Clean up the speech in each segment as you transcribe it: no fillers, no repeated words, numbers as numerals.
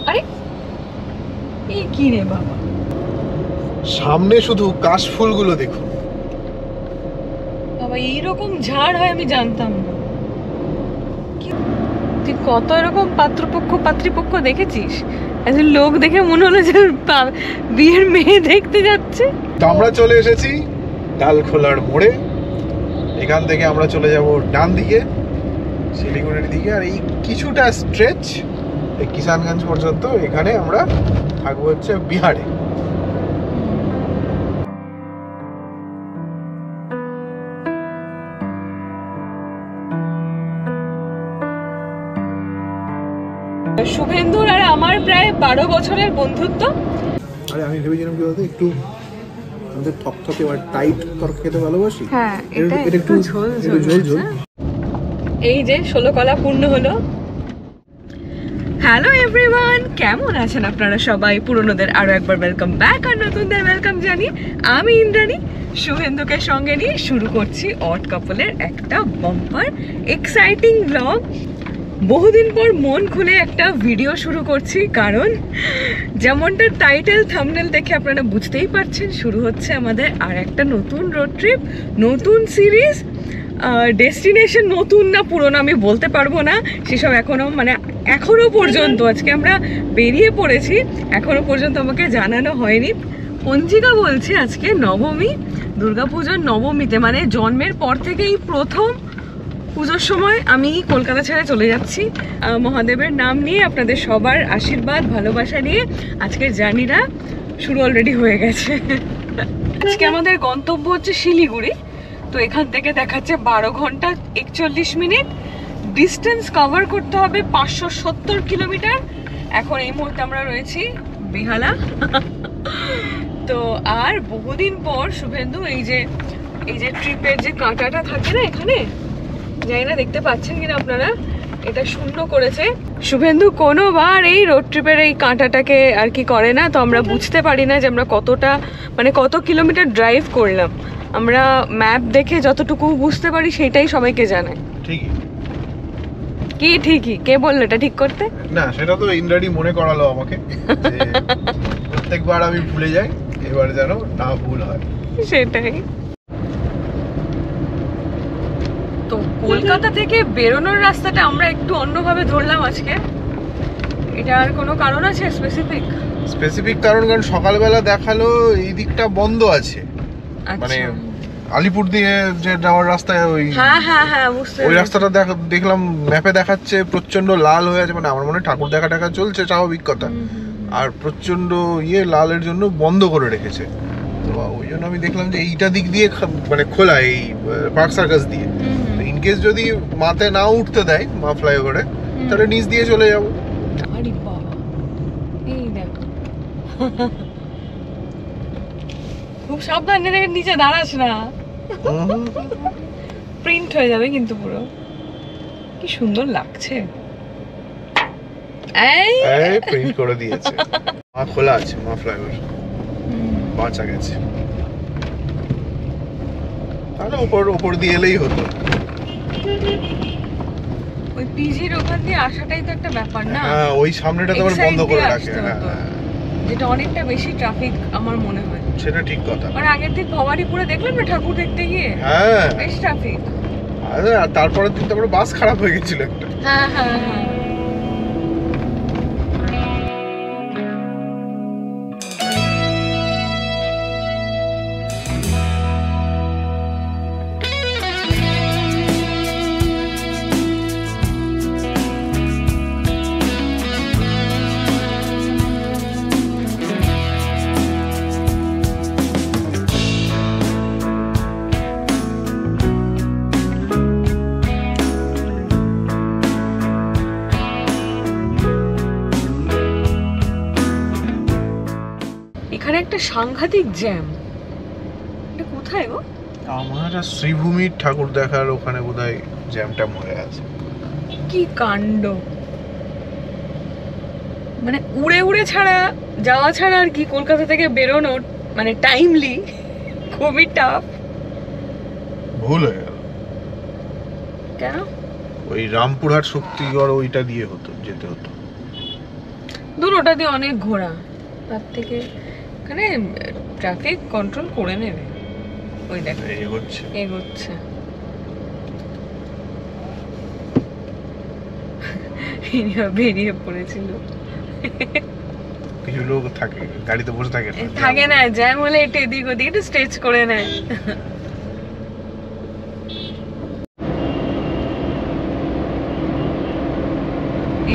আরে এই কি রে বাবা, সামনে শুধু কাশফুলগুলো দেখুন বাবা এইরকম ঝাড় হয় আমি জানতাম না। তুই কত এরকম পাত্রপক্ষ পাত্রীপক্ষ দেখেছিস? একজন লোক দেখে মনে হলো যে বিয়ের মেয়ে দেখতে যাচ্ছে। তো আমরা চলে এসেছি ডালখোলার মোড়ে। এখান থেকে আমরা চলে যাব ডান দিকে শিলিগুড়ির দিকে, আর এই কিছুটা স্ট্রেচ এই কিষানগঞ্জ পর্যন্ত। এখানে আমরা থাকবো হচ্ছে বিহারে। শুভেন্দুর আর আমার প্রায় 12 বছরের বন্ধুত্ব। আরে আমি ভেবেছিলাম কি বলতো, একটু আমাদের থকথকে বা টাইট তরকারি খেতে ভালোবাসি। হ্যাঁ, এটা একটু ঝোল ঝোল। এই যে 16 কলা পূর্ণ হলো। হ্যালো এভরিওয়ান, কেমন আছেন আপনারা সবাই? পুরনোদের আরো একবার ওয়েলকাম ব্যাক, আর নতুনদের ওয়েলকাম জানি। আমি ইন্দ্রাণী শুভেন্দুকে সঙ্গে নিয়ে শুরু করছি অড কাপলের একটা বাম্পার এক্সাইটিং ব্লগ। বহুদিন পর মন খুলে একটা ভিডিও শুরু করছি, কারণ যেমনটা টাইটেল থাম্বনেল দেখে আপনারা বুঝতেই পারছেন, শুরু হচ্ছে আমাদের আর একটা নতুন রোড ট্রিপ, নতুন সিরিজ। ডেস্টিনেশন নতুন না পুরনো আমি বলতে পারবো না, সেসব এখনো পর্যন্ত আজকে আমরা বেরিয়ে পড়েছি, এখনো পর্যন্ত আমাকে জানানো হয়নি। পঞ্জিকা বলছি আজকে নবমী, দুর্গাপুজোর নবমীতে, মানে জন্মের পর থেকেই প্রথম পুজোর সময় আমি কলকাতা ছেড়ে চলে যাচ্ছি। মহাদেবের নাম নিয়ে, আপনাদের সবার আশীর্বাদ ভালোবাসা নিয়ে আজকের জার্নিটা শুরু অলরেডি হয়ে গেছে। আজকে আমাদের গন্তব্য হচ্ছে শিলিগুড়ি। তো এখান থেকে দেখাচ্ছে 12 ঘন্টা 41 মিনিট। ডিস্টেন্স কভার করতে হবে 570 কিলোমিটার। এখন এই মুহূর্তে আমরা রয়েছি বেহালা। তো আর বহুদিন পর শুভেন্দু এই যে ট্রিপের যে কাঁটাটা থাকে না এখানে, জানি না দেখতে পাচ্ছেন কিনা আপনারা, এটা শূন্য করেছে। শুভেন্দু কোনোবার এই রোড ট্রিপের এই কাঁটাটাকে আর কি করে না, তো আমরা বুঝতে পারি না যে আমরা কত কিলোমিটার ড্রাইভ করলাম। আমরা ম্যাপ দেখে যতটুকু বুঝতে পারি সেটাই সবাইকে জানাই। ঠিকই কে বললো এটা ঠিক করতে? না, সেটা তো ইন্দ্রাণী মনে করালো আমাকে। প্রত্যেকবার আমি ভুলে যাই, এবার যেন না ভুল হয়। সেটাই। তো কলকাতা থেকে বেরোনোর রাস্তাটা আমরা একটু অন্যভাবে ধরলাম আজকে। এটার কোনো কারণ আছে স্পেসিফিক কারণ সকালবেলা দেখালো এই দিকটা বন্ধ আছে, মানে আলিপুর দিয়ে যে যাওয়ার রাস্তায় ওই ওই রাস্তাটা দেখলাম ম্যাপে দেখাচ্ছে প্রচন্ড লাল হয়ে আছে, মানে আমার মনে ঠাকুর দেখা চলছে, স্বাভাবিক কথা। আর প্রচন্ড লালের জন্য বন্ধ করে রেখেছে। তো ওই জন্য আমি দেখলাম যে এইটা দিক দিয়ে মানে খোলা, এই পার্ক সার্কাস দিয়ে। ইনকেস যদি মাতে না উঠতে দেয় মা ফ্লাইওভারে, তাহলে নিচ দিয়ে চলে যাবো। খুব সাবধানে নিচে দাঁড়াস না, প্রিন্ট হয়ে যাবে কিন্তু পুরো। কি সুন্দর লাগছে, এই প্রিন্ট করে দিয়েছে। মা খোলা আছে, মা ফ্লাইওভার বাঁচা গেছে। তাহলে উপর দিয়ে এলেই হতো। ওই পিজির ওখান দিয়ে আসাটাই তো একটা ব্যাপার না। হ্যাঁ, ওই সামনেটা তো বন্ধ করে রাখে, যেটা অনেকটা বেশি ট্রাফিক আমার মনে হয়। সেটা ঠিক কথা। আর আগের দিন ভবানীপুরে দেখলাম না ঠাকুর দেখতে গিয়ে, হ্যাঁ বেশ ট্রাফিক। আর তারপরের দিন তো আমার বাস খারাপ হয়ে গেছিল একটা। হ্যাঁ। এখানে একটা সাংঘাতিক জ্যাম। এটা কোথায় গো? আমরা শ্রীভূমির ঠাকুর দেখার ওখানে বোধহয় জ্যামটা মরে আছে। কি কাণ্ড, মানে উড়ে যাওয়া ছাড়া আর কি কলকাতা থেকে বেরোনো, মানে টাইমলি খুবই টাফ। ভুল হয়ে গেল। কেন? ওই রামপুরহাট শক্তিগড় ওইটা দিয়ে যেতে হতো। দূর, ওটা দিয়ে অনেক ঘোরা, তার থেকে এখানে ট্রাফিক কন্ট্রোল করে নেবে। ওই দেখো এগোচ্ছে। বেরিয়ে পড়েছিল। কিছু লোক থাকে গাড়িতে বসে থাকে না, জ্যাম হলে একটু এদিক ওদিক একটু স্ট্রেচ করে নেয়।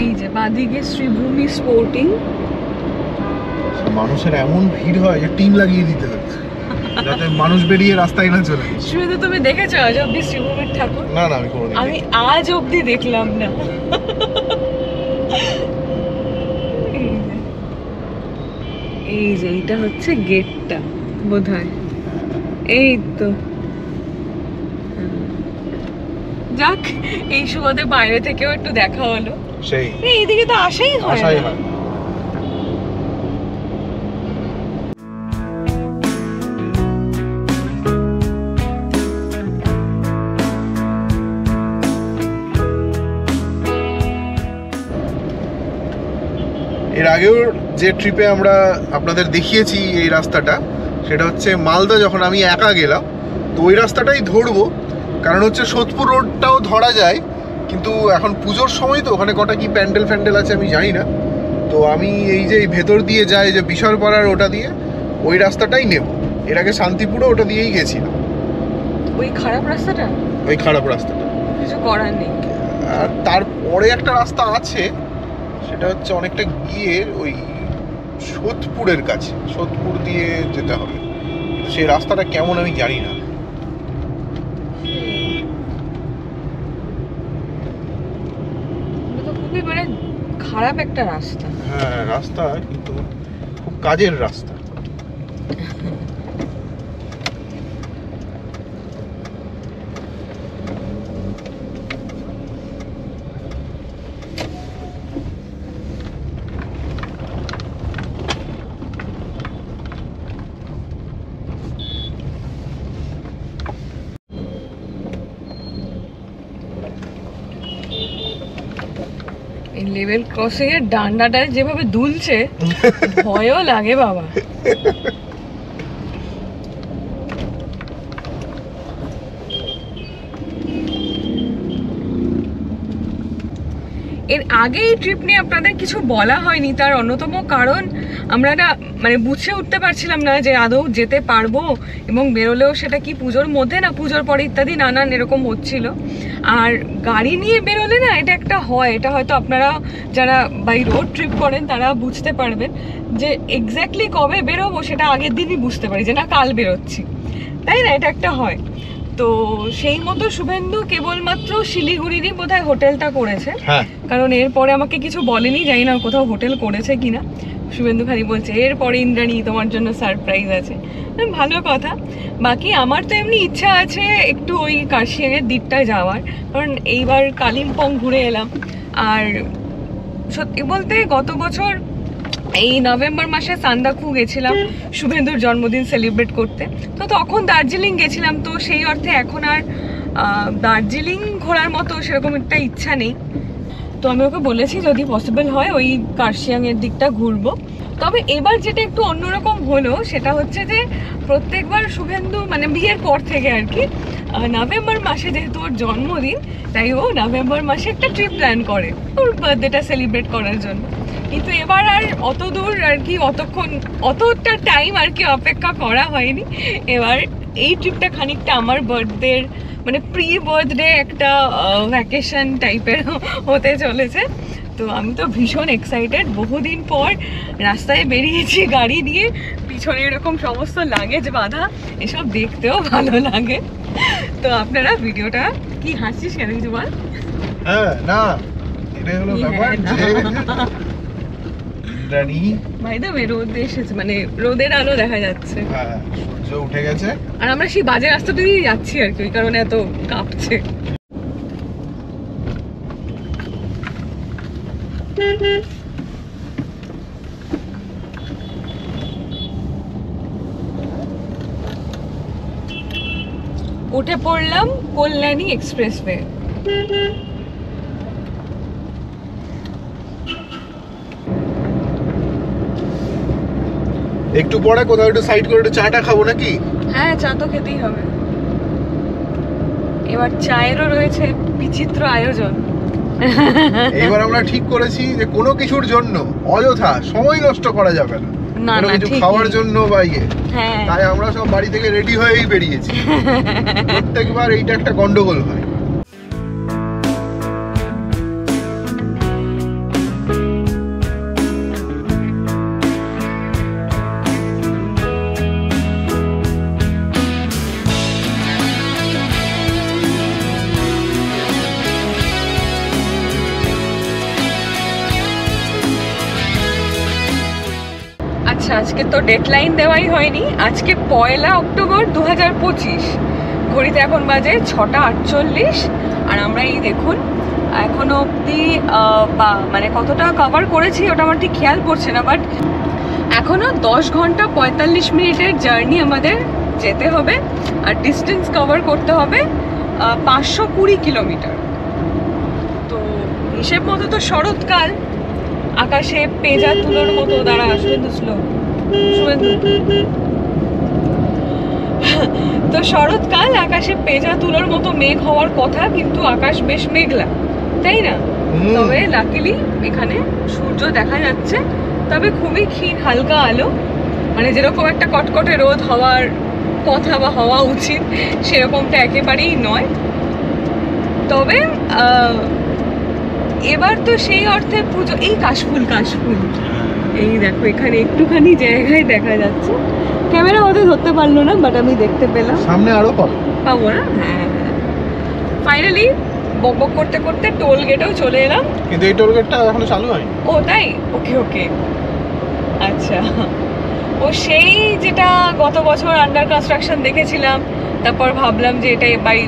এই যে বাদিকে শ্রীভূমি স্পোর্টিং। মানুষের এমন ভিড় হয় যে টিম লাগিয়ে দিতে হচ্ছে যাতে মানুষ বেরিয়ে রাস্তায় না চলে। শুধু তুমি দেখেছো আজ অব্দি শ্রীভূমির ঠাকুর? না না, আমি কোনোদিন আমি আজ অব্দি দেখলাম না। এই যে এটা হচ্ছে গেটটা বোধহয়, এই তো। যাক, এই সুবাদে বাইরে থেকেও একটু দেখা হলো। সেই এইদিকে তো আসাই হয়। এর আগেও যে ট্রিপে আমরা আপনাদের দেখিয়েছি এই রাস্তাটা, সেটা হচ্ছে মালদা যখন আমি একা গেলাম, তো ওই রাস্তাটাই ধরবো। কারণ হচ্ছে সোদপুর রোডটাও ধরা যায়, কিন্তু এখন পুজোর সময় তো ওখানে কটা কি প্যান্ডেল আছে আমি জানি না। তো আমি এই যে ভেতর দিয়ে যাই যে বিশালপাড়ার ওটা দিয়ে, ওই রাস্তাটাই নেব। এর আগে শান্তিপুরও ওটা দিয়েই গেছিলাম। ওই খারাপ রাস্তাটা কিছু করার নেই। আর তারপরে একটা রাস্তা আছে, সেটা হচ্ছে অনেকটা গিয়ে ওই সোদপুরের কাছে, সোদপুর দিয়ে যেতে হবে। সেই রাস্তাটা কেমন আমি জানি না। খুবই মানে খারাপ একটা রাস্তা। হ্যাঁ, রাস্তা কিন্তু খুব কাজের রাস্তা। লেভেল ক্রসিং এর ডান্ডাটা যেভাবে দুলছে, ভয়ও লাগে বাবা। এর আগে এই ট্রিপ নিয়ে আপনাদের কিছু বলা হয়নি, তার অন্যতম কারণ আমরা না মানে বুঝে উঠতে পারছিলাম না যে আদৌ যেতে পারবো, এবং বেরোলেও সেটা কি পুজোর মধ্যে না পুজোর পরে ইত্যাদি নানান এরকম হচ্ছিল। আর গাড়ি নিয়ে বেরোলে না এটা একটা হয়, এটা হয়তো আপনারা যারা বাই রোড ট্রিপ করেন তারা বুঝতে পারবেন যে এক্স্যাক্টলি কবে বেরোবো সেটা আগের দিনই বুঝতে পারি যে না কাল বেরোচ্ছি, তাই না? এটা একটা হয়। তো সেই মতো শুভেন্দু কেবলমাত্র শিলিগুড়িরই বোধহয় হোটেলটা করেছে, কারণ এরপরে আমাকে কিছু বলেনি, জানি না কোথাও হোটেল করেছে কিনা। শুভেন্দু খালি বলছে এরপরে ইন্দ্রাণী তোমার জন্য সারপ্রাইজ আছে। ভালো কথা। বাকি আমার তো এমনি ইচ্ছা আছে একটু ওই কার্শিয়াংয়ের দিকটা যাওয়ার, কারণ এইবার কালিম্পং ঘুরে এলাম। আর সত্যি বলতে গত বছর এই নভেম্বর মাসে সান্দাকফু গেছিলাম শুভেন্দুর জন্মদিন সেলিব্রেট করতে, তো তখন দার্জিলিং গেছিলাম। তো সেই অর্থে এখন আর দার্জিলিং ঘোরার মতো সেরকম একটা ইচ্ছা নেই। তো আমি ওকে বলেছি যদি পসিবল হয় ওই কার্শিয়াংয়ের দিকটা ঘুরবো। তবে এবার যেটা একটু অন্যরকম হলো সেটা হচ্ছে যে প্রত্যেকবার শুভেন্দু মানে বিয়ের পর থেকে আর কি নভেম্বর মাসে, যেহেতু ওর জন্মদিন, তাই ও নভেম্বর মাসে একটা ট্রিপ প্ল্যান করে ওর বার্থডেটা সেলিব্রেট করার জন্য। কিন্তু এবার আর অত দূর আর কি অতটা টাইম আর কি অপেক্ষা করা হয়নি। এবার এই ট্রিপটা খানিকটা আমার বার্থডের মানে প্রি বার্থডে একটা ভ্যাকেশন টাইপের হতে চলেছে। তো আমি তো ভীষণ এক্সাইটেড। বহুদিন পর রাস্তায় বেরিয়েছি গাড়ি নিয়ে, পিছনে এরকম সমস্ত লাগেজ বাঁধা, এসব দেখতেও ভালো লাগে। তো আপনারা ভিডিওটা কি হাসছিস কেন কিছু বল? না এটাই হলো ব্যাপার যে ভাই তো রোদ এসেছে, মানে রোদের আলো দেখা যাচ্ছে, সূর্য উঠে গেছে, আর আমরা সেই বাজে রাস্তাটা দিয়ে যাচ্ছি আর কি, ওই কারণে এত কাঁপছে। উঠে পড়লাম কল্যাণী এক্সপ্রেসওয়ে। একটু পরে কোথাও একটু সাইড করে একটু চাটা খাবো নাকি? হ্যাঁ, চা তো খেতেই হবে। এবার চায়েরও রয়েছে বিচিত্র আয়োজন। এবার আমরা ঠিক করেছি যে কোনো কিছুর জন্য অযথা সময় নষ্ট করা যাবে না, না কোনো না, কিছু ঠিকই। খাওয়ার জন্য বা ইয়ে। হ্যাঁ, তাই আমরা সব বাড়ি থেকে রেডি হয়েই বেরিয়েছি। প্রত্যেকবার এইটা একটা গন্ডগোল হয়। আচ্ছা, আজকে তো ডেডলাইন দেওয়াই হয়নি। আজকে 1 অক্টোবর 2025। ঘড়িতে এখন বাজে 6:48। আর আমরা এই দেখুন এখনো অবধি মানে কতটা কভার করেছি ওটা আমার ঠিক খেয়াল পড়ছে না, বাট এখনো 10 ঘন্টা 45 মিনিটের জার্নি আমাদের যেতে হবে। আর ডিস্টেন্স কভার করতে হবে 520 কিলোমিটার। তো হিসেব মতো তো শরৎকাল, আকাশে পেঁজা তুলোর মতো। দাঁড়া, শুভেন্দু স্লো, শুভেন্দু। তো শরৎকাল, আকাশে পেঁজা তুলোর মতো মেঘ হওয়ার কথা, কিন্তু আকাশ বেশ মেঘলা, তাই না? তবে লাকিলি এখানে সূর্য দেখা যাচ্ছে, তবে খুবই ক্ষীণ হালকা আলো, মানে যেরকম একটা কটকটে রোদ হওয়ার কথা বা হওয়া উচিত সেরকমটা একেবারেই নয়। তবে এবার তো সেই অর্থে পুজো। এই কাশফুল, কাশফুল এই দেখো এখানে একটুখানি জায়গায় দেখা যাচ্ছে। ক্যামেরা হয়তো ধরতে পারলো না, বাট আমি দেখতে পেলাম। সামনে আরো পাবো না? হ্যাঁ, ফাইনালি বকবক করতে করতে টোল গেটেও চলে এলাম। কিন্তু এই টোল গেটটা এখনো চালু হয়নি। ও তাই? ওকে ওকে, আচ্ছা। ও সেই যেটা গত বছর আন্ডার কনস্ট্রাকশন দেখেছিলাম, তারপর ভাবলাম যে এটাই বাই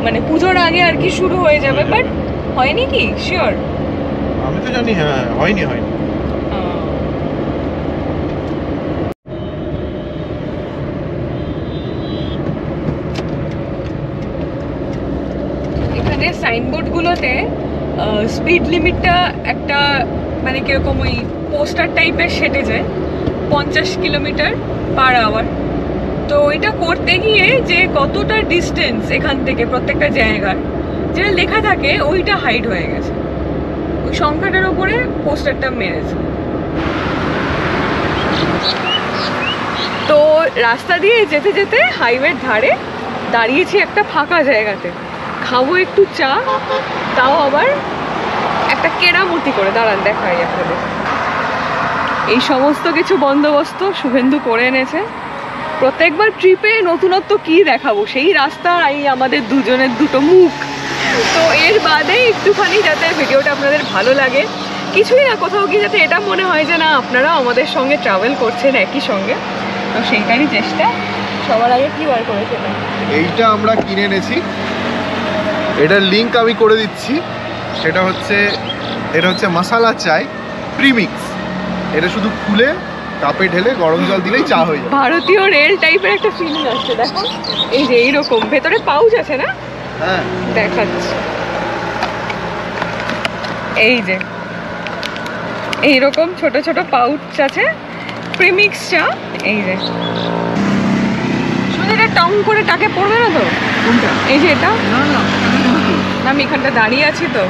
মানে পুজোর আগে আর কি শুরু হয়ে যাবে, বাট হয়নি কি শিওর? আমি তো জানি হ্যাঁ হয়নি। এখানে সাইনবোর্ডগুলোতে স্পিড লিমিটটা একটা মানে কিরকম ওই পোস্টার টাইপের সেটে যায় 50 কিলোমিটার পার আওয়ার। তো এটা করতে গিয়ে যে কতটা ডিস্টেন্স এখান থেকে প্রত্যেকটা জায়গার যেটা লেখা থাকে ওইটা হাইড হয়ে গেছে, ওই সংখ্যাটার উপরে পোস্টারটা মেরেছে। তো রাস্তা দিয়ে যেতে যেতে হাইওয়ের ধারে দাঁড়িয়েছি একটা ফাঁকা জায়গাতে, খাবো একটু চা, তাও আবার একটা কেরামতি করে। দাঁড়ান দেখাই আপনাদের। এই সমস্ত কিছু বন্দোবস্ত শুভেন্দু করে এনেছে। প্রত্যেকবার ট্রিপে নতুনত্ব কি দেখাবো, সেই রাস্তার এই আমাদের দুজনের দুটো মুখ। তো এর বাদে একটুখানি যাতে ভিডিওটা আপনাদের ভালো লাগে, কিছুই না, কোথাও গিয়ে যাতে এটা মনে হয় যে না আপনারাও আমাদের সঙ্গে ট্রাভেল করছেন একই সঙ্গে, তো সেইটারই চেষ্টা। সবার আগে কি বার করেছিলাম, এইটা আমরা কিনে এনেছি, এটার লিংক আমি করে দিচ্ছি। সেটা হচ্ছে, এটা হচ্ছে মশালা চাই প্রিমিক্স। এটা শুধু খুলে কাপে ঢেলে গরম জল দিলেই চা হয়ে যাবে। ভারতীয় রেল টাইপের একটা ফিলিং আসছে। দেখো এই যে এইরকম ভেতরে পাউচ আছে না, হ্যাঁ দেখাচ্ছি। এই যে এইরকম ছোট ছোট পাউচ আছে প্রিমিক্স চা। এই যে শুধু এটা টং করে টাকে পড়বে না তো? কোনটা? এই যে এটা না না, আমি এখানটা দাঁড়িয়ে আছি তো।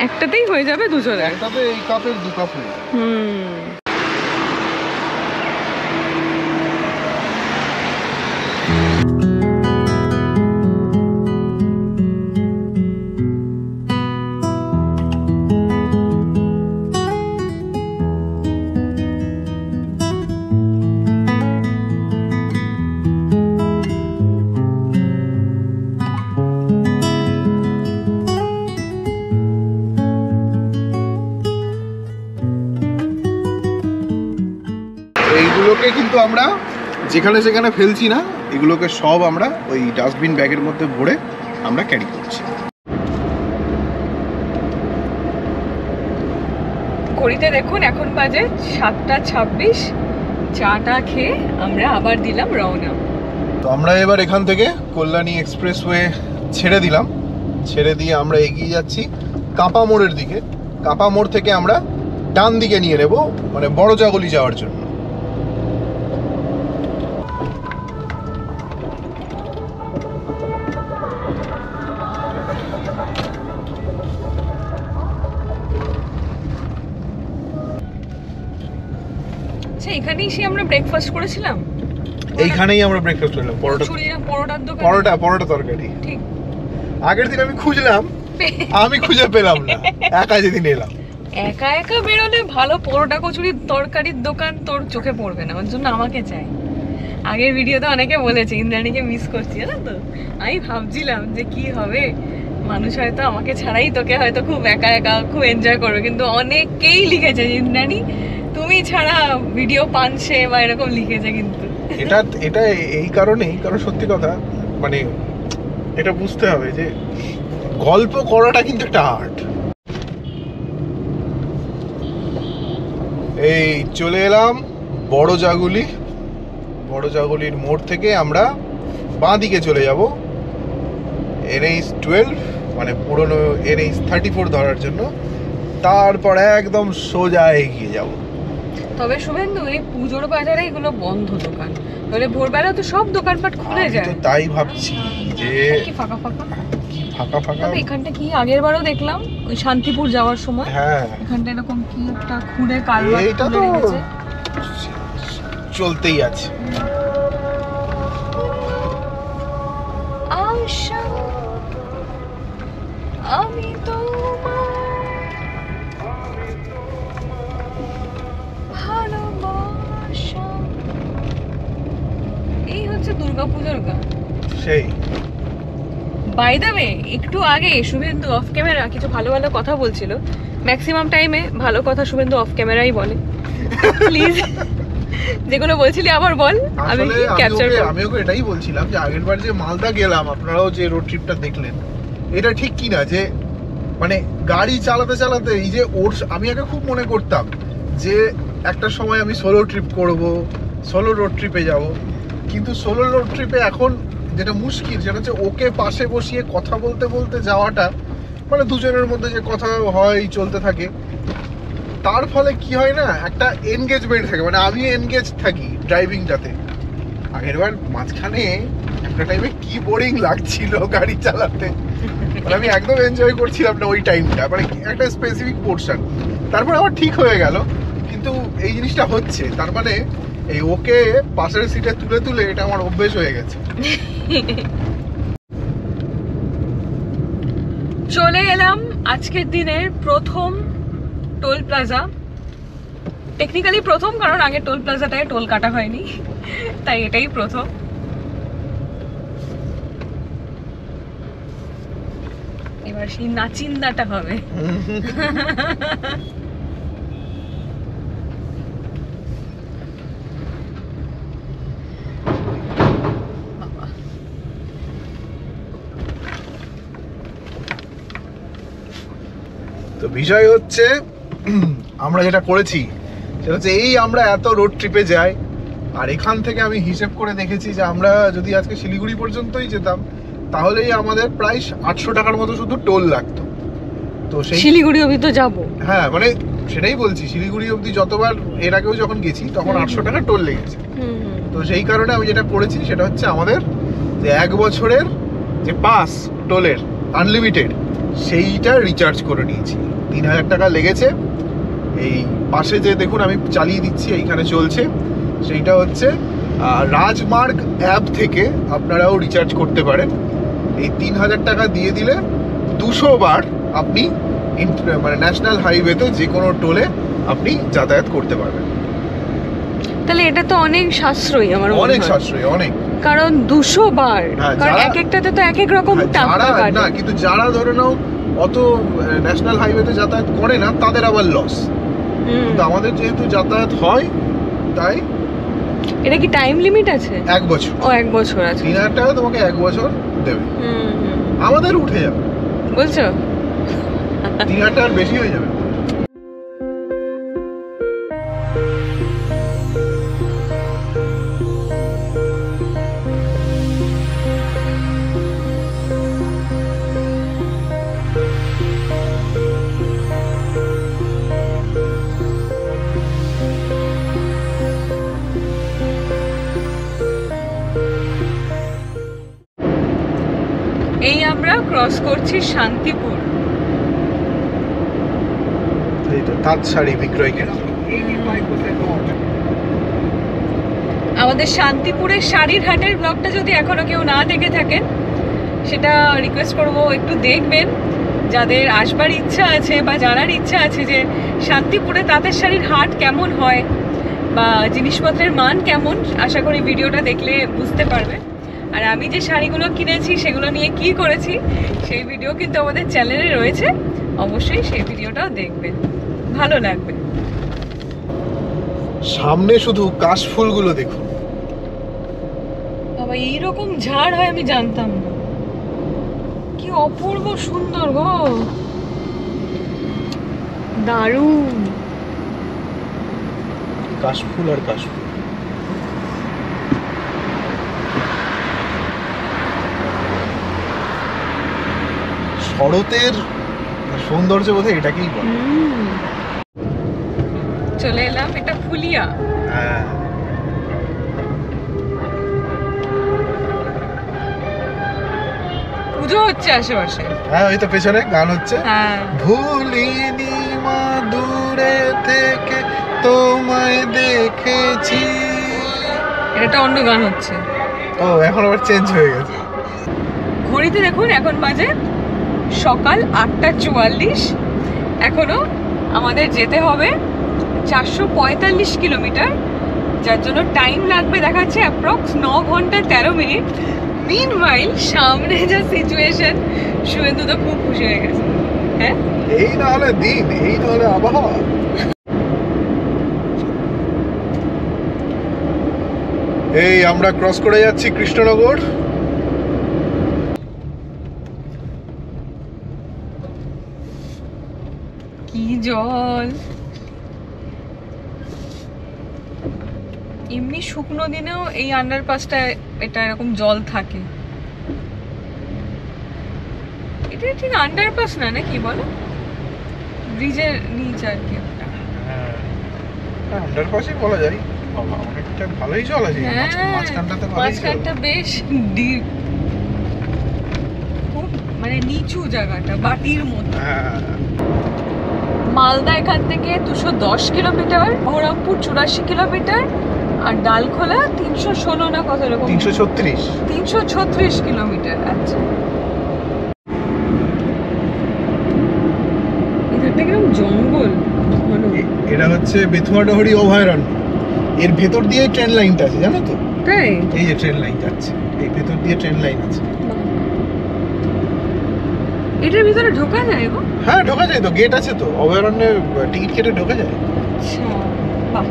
একটাতেই হয়ে যাবে দুজনের। একটাতে এই কাপের 2 কাপ হয়ে যাবে। এইগুলোকে কিন্তু আমরা যেখানে যেখানে ফেলছি না, এগুলোকে সব আমরা ওই ডাস্টবিন ব্যাগের মধ্যে ভরে আমরা ক্যারি করছি। ঘড়িতে দেখুন এখন বাজে 7:26। চাটা খেয়ে আমরা আবার দিলাম রওনা। তো আমরা এবার এখান থেকে কল্যাণী এক্সপ্রেসওয়ে ছেড়ে দিলাম, ছেড়ে দিয়ে আমরা এগিয়ে যাচ্ছি কাঁপা মোড়ের দিকে। কাঁপা মোড় থেকে আমরা ডান দিকে নিয়ে নেব, মানে বড়জাগলি যাওয়ার জন্য। আচ্ছা, এখানেই সে আমরা ব্রেকফাস্ট করেছিলাম, এইখানেই আমরা ব্রেকফাস্ট করলাম। পরোটার দোকান, পরোটা তরকারি। ঠিক। আগের দিন আমি খুঁজলাম, আমি খুঁজে পেলাম না, একা যেদিন এলাম। একা একা বেরোলে ভালো পরোটা কচুরির তরকারির দোকান তোর চোখে পড়বে না, ওর জন্য আমাকে চাই। আগের ভিডিওতে অনেকে বলেছে ইন্দ্রাণীকে মিস করছি, জানো তো। আমি ভাবছিলাম যে কি হবে, মানুষ হয়তো আমাকে ছাড়াই তোকে হয়তো খুব একা একা খুব এনজয় করবে, কিন্তু অনেকেই লিখেছে ইন্দ্রাণী তুমি ছাড়া ভিডিও পানছে বা এরকম লিখেছে। কিন্তু এটা এই কারণেই, কারণ সত্যি কথা মানে এটা বুঝতে হবে যে গল্প করাটা কিন্তু একটা আর্ট। এই চলে এলাম বড়জাগুলির মোড় থেকে আমরা বাঁ দিকে চলে যাব NH 12, মানে পুরনো NH 34 ধরার জন্য। তারপর একদম সোজা এগিয়ে যাব। তবে শুভেন্দু, এই পুজোর বাজারে এগুলো বন্ধ দোকান, তাহলে ভোরবেলা তো সব দোকানপাট খুলে যায়। তো তাই ভাবছি যে কি ফাঁকা ফাঁকা। তবে এখানটা কি আগের বারও দেখলাম ওই শান্তিপুর যাওয়ার সময়, হ্যাঁ এখানটা এরকম কি একটা খুঁড়ে কালভার্ট এইটা তো চলতেই আছে। আশা আমি ভালোবাসা, এই হচ্ছে দুর্গাপূজার গান। সেই বাই দ্য ওয়ে, একটু আগে শুভেন্দু অফ ক্যামেরা কিছু ভালো ভালো কথা বলছিল। ম্যাক্সিমাম টাইমে ভালো কথা শুভেন্দু অফ ক্যামেরাই বলে। প্লিজ যেগুলো বলছিলি আবার বল, আমি ক্যাপচার করব। আমি ওকে এটাই বলছিলাম যে আগেরবার যে মালদা গেলাম, আপনারাও যে রোড ট্রিপটা দেখলেন, এটা ঠিক কি না যে মানে গাড়ি চালাতে চালাতে এই যে ওর, আমি আগে খুব মনে করতাম যে একটা সময় আমি সোলো ট্রিপ করব, সোলো রোড ট্রিপে যাব, কিন্তু সোলো রোড ট্রিপে এখন যেটা মুশকিল সেটা হচ্ছে ওকে পাশে বসিয়ে কথা বলতে বলতে যাওয়াটা, মানে দুজনের মধ্যে যে কথা হয় চলতে থাকে, তার ফলে কি হয় না একটা এনগেজমেন্ট থাকে, মানে আমি এনগেজ থাকি ড্রাইভিংটাতে। আগেরবার মাঝখানে একটা টাইমে কি বোরিং লাগছিল গাড়ি চালাতে, মানে আমি একদম এনজয় করছিলাম না ওই টাইমটা, মানে একটা স্পেসিফিক পোর্শন। তারপর আবার ঠিক হয়ে গেল, কিন্তু এই জিনিসটা হচ্ছে, তার মানে এই ওকে পাশের সিটে তুলে তুলে এটা আমার অভ্যেস হয়ে গেছে। চলে এলাম আজকের দিনের প্রথম টোল প্লাজা। টেকনিক্যালি প্রথম, কারণ আগে টোল প্লাজাটায় টোল কাটা হয়নি, তাই এটাই প্রথম। এবার সেই নাচিন্দাটা হবে। তো বিষয় হচ্ছে আমরা যেটা করেছি সেটা হচ্ছে এই আমরা এত রোড ট্রিপে যাই, আর এখান থেকে আমি হিসেব করে দেখেছি যে আমরা যদি আজকে শিলিগুড়ি পর্যন্তই যেতাম তাহলেই আমাদের প্রায় 800 টাকার মতো শুধু টোল লাগতো। তো সেই শিলিগুড়ি অবধি তো যাবো, হ্যাঁ মানে সেটাই বলছি, শিলিগুড়ি অবধি যতবার এর আগেও যখন গেছি তখন 800 টাকা টোল লেগেছে। তো সেই কারণে আমি যেটা করেছি সেটা হচ্ছে আমাদের যে 1 বছরের যে পাস টোলের আনলিমিটেড, সেইটা রিচার্জ করে নিয়েছি। 3000 টাকা লেগেছে। এই পাশে যে দেখুন আমি চালিয়ে দিচ্ছি, এইখানে চলছে, সেইটা হচ্ছে রাজমার্গ অ্যাপ থেকে আপনারাও রিচার্জ করতে পারেন। এই 3000 টাকা দিয়ে দিলে 200 বার আপনি মানে ন্যাশনাল হাইওয়েতে যে কোনো টোলে আপনি যাতায়াত করতে পারবেন। তাহলে এটা তো অনেক সাশ্রয়ী, আমার অনেক সাশ্রয়ী, অনেক, কারণ 200 বার, কারণ এক একটাতে তো এক এক রকম টাকা কাটে না, কিন্তু যারা ধরে নাও অত ন্যাশনাল হাইওয়েতে যাতায়াত করে না তাদের আবার লস, কিন্তু আমাদের যেহেতু যাতায়াত হয় তাই। এটা কি টাইম লিমিট আছে? 1 বছর। ও 1 বছর আছে। 3000 টাকা তোমাকে 1 বছর দেবে। আমাদের উঠে যাবে বলছো, 3000 টাকার বেশি হয়ে যাবে। ক্রস করছি শান্তিপুর। এই তো তাঁত শাড়ি বিক্রয় কেন্দ্র। আমাদের শান্তিপুরের শাড়ির হাটের ব্লগটা যদি এখনো কেউ না দেখে থাকেন, সেটা রিকোয়েস্ট করব একটু দেখবেন। যাদের আসবার ইচ্ছা আছে বা জানার ইচ্ছা আছে যে শান্তিপুরে তাঁতের শাড়ির হাট কেমন হয় বা জিনিসপত্রের মান কেমন, আশা করি ভিডিওটা দেখলে বুঝতে পারবে। আর আমি যে শাড়িগুলো কিনেছি সেগুলো নিয়ে কি করেছি সেই ভিডিও কিন্তু আমাদের চ্যানেলে রয়েছে, অবশ্যই সেই ভিডিওটাও দেখবেন, ভালো লাগবে। সামনে শুধু কাশফুলগুলো দেখুন। বাবা এইরকম ঝাড় হয় আমি জানতাম না, কি অপূর্ব সুন্দর গো, দারুণ। কাশফুল আর কাশফুল। শরতের সৌন্দর্য বোধহয় এটাকেই বলে। চলে এলাম, এটা ফুলিয়া। হ্যাঁ, পুজো হচ্ছে আশেপাশে। হ্যাঁ ওই তো পেছনে গান হচ্ছে। হ্যাঁ, ভুলিনি মা দূরে থেকে তোমায় দেখেছি। এটা অন্য গান হচ্ছে। ও এখন আবার চেঞ্জ হয়ে গেছে। ঘড়িতে দেখুন এখন বাজে সকাল 8:44। এখনো আমাদের যেতে হবে 445 কিলোমিটার, যার জন্য টাইম লাগবে দেখাচ্ছে অ্যাপ্রক্স 9 ঘন্টা 13 মিনিট। মিনওয়াইল সামনে যা সিচুয়েশন, শুভেন্দু তো খুব খুশি হয়ে গেছে। হ্যাঁ, এই না হলে দিন, এই না হলে আবহাওয়া। এই আমরা ক্রস করে যাচ্ছি কৃষ্ণনগর। কি জল! এমনি শুকনো দিনেও এই আন্ডারপাসটায় এটা এরকম জল থাকে। এটা ঠিক আন্ডারপাস না, নাকি বলো, ব্রিজের নিচ আর কি। হ্যাঁ, আন্ডারপাসই বলা যায়। বাবা অনেকটা ভালোই জল আছে। মাঝখানটাতে মাঝখানটা বেশ ডিপ, খুব মানে নিচু জায়গাটা, বাটির মতো। মালদা এখান থেকে 210 কিলোমিটার, বহরমপুর 84 কিলোমিটার, আর ডালখোলা 316 না কত রকম, 336 কিলোমিটার। আচ্ছা, এখানটা কিরকম জঙ্গল। এটা হচ্ছে বেথুয়াডহরি অভয়ারণ্য। এর ভেতর দিয়ে ট্রেন লাইনটা আছে, জানো তো? তাই? এই যে ট্রেন লাইন যাচ্ছে, এই ভেতর দিয়ে ট্রেন লাইন আছে। এটার ভিতরে ঢোকা যায় গো? হ্যাঁ ঢোকা যায় তো, গেট আছে তো, অভয়ারণ্যে টিকিট কেটে ঢোকা যায়। আচ্ছা, বাহ।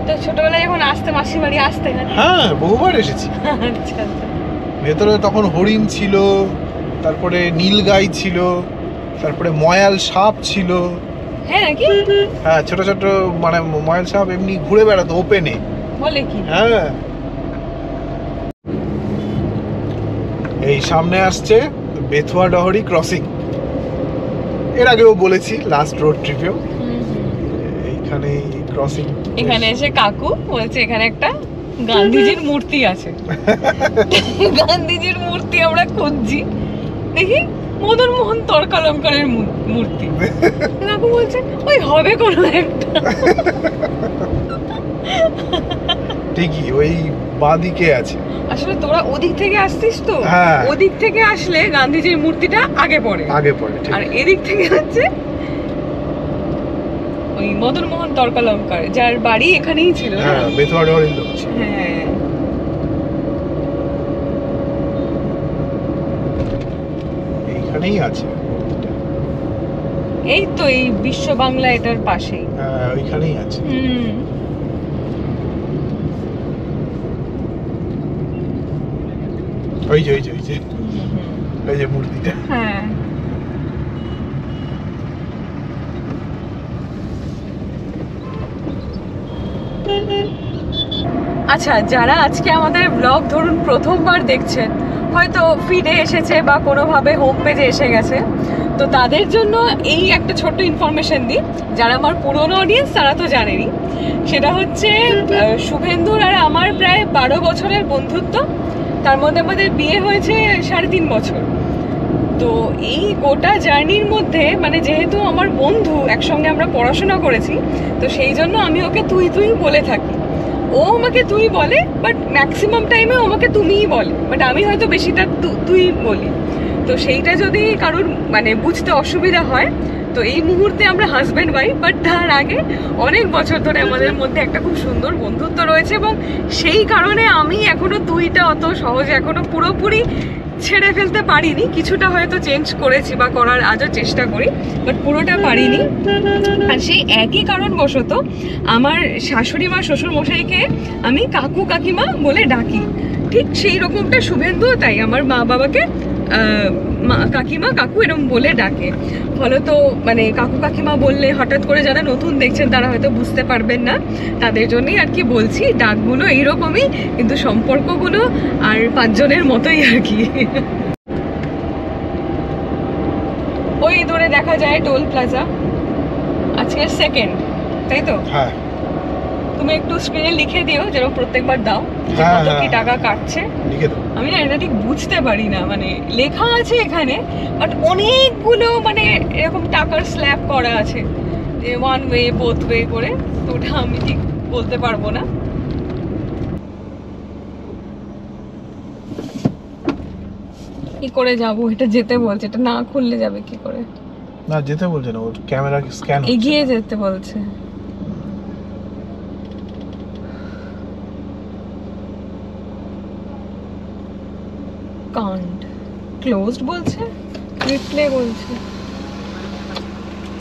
তো ছোটবেলায় যখন আসতে মাসির বাড়ি আসতে না? হ্যাঁ বহুবার এসেছি। আচ্ছা আচ্ছা। ভেতরে তখন হরিণ ছিল, তারপরে নীলগাই ছিল, তারপরে ময়াল সাপ ছিল। হ্যাঁ নাকি? হ্যাঁ ছোট ছোট মানে ময়াল সাপ এমনি ঘুরে বেড়াতো ওপেনে। বলে কি? হ্যাঁ, এই সামনে আসছে বেথুয়াডহরি ক্রসিং। এর আগেও বলেছি লাস্ট রোড ট্রিপেও। এইখানে ক্রসিং, এখানে এসে কাকু বলছে এখানে একটা গান্ধীজির মূর্তি আছে। গান্ধীজির মূর্তি আমরা খুঁজছি, দেখি মদন মোহন তর্কালঙ্কারের মূর্তি। কাকু বলছে ওই হবে কোনো একটা। ঠিকই ওই বাঁদিকে আছে। আসলে তোরা ওদিক থেকে আসছিস তো, হ্যাঁ। ওদিক থেকে আসলে গান্ধীজির মূর্তিটা আগে পড়ে, ঠিক। আর এদিক থেকে হচ্ছে ওই মদন মোহন তর্কালঙ্কার, যার বাড়ি এখানেই ছিল। হ্যাঁ বেথুয়াডহরির লোক ছিল। হ্যাঁ, এইখানেই আছে। এই তো এই বিশ্ব বাংলা এটার পাশেই। হ্যাঁ ওইখানেই আছে। ওই যে এই যে মূর্তিটা। হ্যাঁ, আচ্ছা, যারা আজকে আমাদের ব্লগ ধরুন প্রথমবার দেখছেন, হয়তো ফিডে এসেছে বা কোনোভাবে হোম পেজে এসে গেছে, তো তাদের জন্য এই একটা ছোট্ট ইনফরমেশন দিই। যারা আমার পুরনো অডিয়েন্স তারা তো জানেনই, সেটা হচ্ছে শুভেন্দুর আর আমার প্রায় 12 বছরের বন্ধুত্ব। তার মধ্যে আমাদের বিয়ে হয়েছে 3.5 বছর। তো এই গোটা জার্নির মধ্যে মানে যেহেতু আমার বন্ধু, একসঙ্গে আমরা পড়াশোনা করেছি, তো সেই জন্য আমি ওকে তুই তুই বলে থাকি। ও আমাকে তুই বলে, বাট ম্যাক্সিমাম টাইমে আমাকে তুমিই বলে, বাট আমি হয়তো বেশিটা তুই বলি। তো সেইটা যদি কারোর মানে বুঝতে অসুবিধা হয়, তো এই মুহূর্তে আমরা হাজব্যান্ড ওয়াইফ, বাট তার আগে অনেক বছর ধরে আমাদের মধ্যে একটা খুব সুন্দর বন্ধুত্ব রয়েছে, এবং সেই কারণে আমি এখনো তুইটা অত সহজে এখনো পুরোপুরি ছেড়ে ফেলতে পারিনি। কিছুটা হয়তো চেঞ্জ করেছি বা করার আজও চেষ্টা করি, বাট পুরোটা পারিনি। আর সেই একই কারণবশত আমার শাশুড়ি মা শ্বশুর মশাইকে আমি কাকু কাকিমা বলে ডাকি। ঠিক সেই রকমটা শুভেন্দু তাই আমার মা বাবাকে কাকিমা কাকু এরকম বলে ডাকে। ফলত মানে কাকু কাকিমা বললে হঠাৎ করে যারা নতুন দেখছেন তারা হয়তো বুঝতে পারবেন না, তাদের জন্যই আর কি বলছি। ডাকগুলো এইরকমই, কিন্তু সম্পর্কগুলো আর পাঁচজনের মতোই আর কি। ওই দূরে দেখা যায় টোল প্লাজা, আজকের সেকেন্ড, তাই তো? হ্যাঁ, তুমি একটু স্ক্রিনে লিখে দিও, যেরকম প্রত্যেকবার দাও যে হ্যাঁ, কত কি হ্যাঁ। টাকা কাটছে। লিখে দাও। আমি না এটা ঠিক বুঝতে পারি না, মানে লেখা আছে এখানে, বাট অনেকগুলো মানে এরকম টাকার স্ল্যাব করা আছে, যে ওয়ান ওয়ে বোথ ওয়ে করে, তো ওটা আমি ঠিক বলতে পারবো না। কি করে যাবো? এটা যেতে বলছে, এটা না খুললে যাবে কি করে? না, যেতে বলছে না, ওর ক্যামেরা স্ক্যান এগিয়ে যেতে বলছে। কান্ড ক্লোজড বলছে, রিপ্লে বলছে।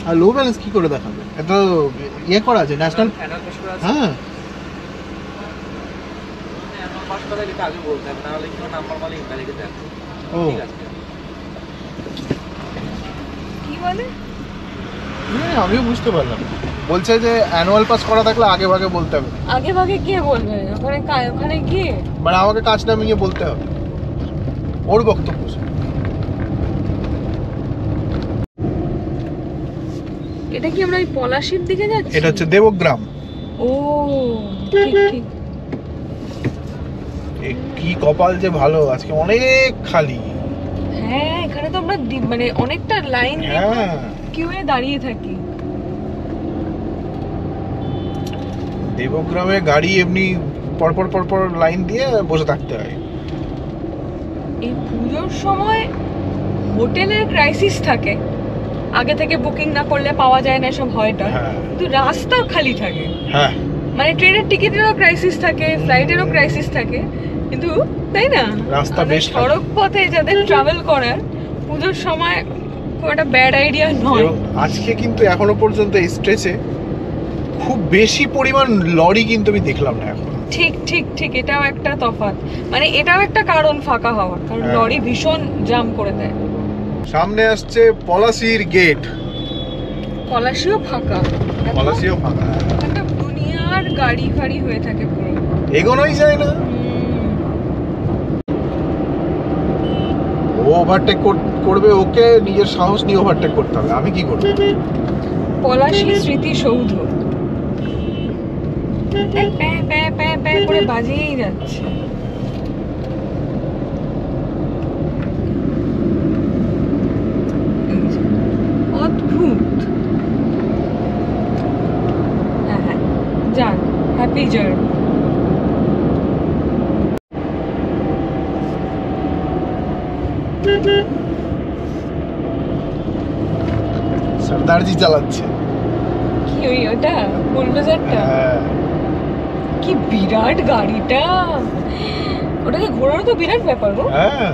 আর লো ব্যালেন্স কি করে দেখাবে? এত ইয়ে করা আছে ন্যাশনাল। হ্যাঁ, ও কি বলে? আমিও বুঝতে পারলাম। বলছে যে অ্যানুয়াল পাস করা থাকলে আগে ভাগে বলতে হবে। আগে ভাগে কে বলবে? ওখানে ওখানে গিয়ে মানে আমাকে কাজ নামিয়ে বলতে হবে, ওর বক্তব্য। এটা কি আমরা ওই পলাশির দিকে যাচ্ছি? এটা হচ্ছে দেবগ্রাম। ও ঠিক ঠিক। কি কপাল যে ভালো, আজকে অনেক খালি। হ্যাঁ, এখানে তো আমরা মানে অনেকটা লাইন হ্যাঁ, কিউয়ে দাঁড়িয়ে থাকি। দেবগ্রামে গাড়ি এমনি পরপর পরপর লাইন দিয়ে বসে থাকতে হয়। এই পুজোর সময় হোটেলের ক্রাইসিস থাকে, আগে থেকে বুকিং না করলে পাওয়া যায় না, সব হয়টা। হ্যাঁ, কিন্তু রাস্তা খালি থাকে, হ্যাঁ, মানে ট্রেনের টিকিটেরও ক্রাইসিস থাকে, ফ্লাইটেরও ক্রাইসিস থাকে, কিন্তু তাই না? রাস্তা মানে বেশ সড়ক পথে যাদের ট্রাভেল করার পুজোর সময় খুব একটা ব্যাড আইডিয়া নয়। এবং আজকে কিন্তু এখনো পর্যন্ত এই স্ট্রেচে খুব বেশি পরিমাণ লরি কিন্তু আমি দেখলাম না এখন। ঠিক ঠিক ঠিক, এটাও একটা তফাৎ, মানে এটাও একটা কারণ ফাঁকা হওয়ার, কারণ হ্যাঁ। লরি ভীষণ জাম করে দেয়। সামনে আসছে পলাশির গেট। পলাশিও ফাঁকা, দেখো, পলাশিও ফাঁকা, একটা দুনিয়ার গাড়ি ফাড়ি হয়ে থাকে পুরো, এগোনোই যায় না। ও ওভারটেক করবে, ওকে নিজের সাহস নিয়ে ওভারটেক করতে হবে, আমি কি করব? পলাশি স্মৃতিসৌধ প্যা প্যা প্যা প্যা করে বাজিয়েই যাচ্ছে। অদ্ভুত। হ্যাঁ হ্যাঁ, যান, হ্যাপি জার্নি। সর্দারজি চালাচ্ছে। কি ওই ওটা বুলডোজারটা? হ্যাঁ, কি বিরাট গাড়িটা! ওটাকে ঘোরানো তো বিরাট ব্যাপার গো। হ্যাঁ,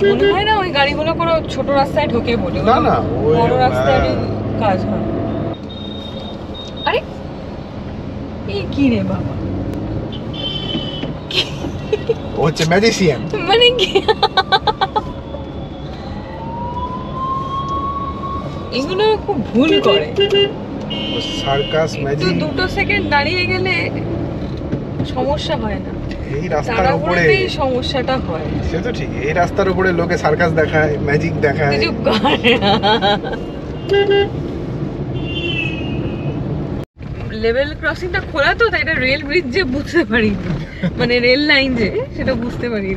মনে হয় না ওই গাড়িগুলো কোনো ছোট রাস্তায় ঢোকে বলে, না না, ওই বড় রাস্তায় হ্যাঁ। কাজ হয়। আরে এই কি রে বাবা, ও হচ্ছে ম্যাজিশিয়ান। মানে কি এগুলো খুব ভুল করে। সার্কাস একটু ম্যাজিক। 2 সেকেন্ড দাঁড়িয়ে গেলে সমস্যা হয় না, এই রাস্তার উপরে তাড়াহুড়োতেই সমস্যাটা হয়। সে তো ঠিক, এই রাস্তার উপরে লোকে সার্কাস দেখায়, ম্যাজিক দেখায়। চুপ কর। লেভেল ক্রসিংটা খোলা তো, তাই এটা রেল ব্রিজ যে বুঝতে পারি, মানে রেল লাইন যে সেটা বুঝতে পারি।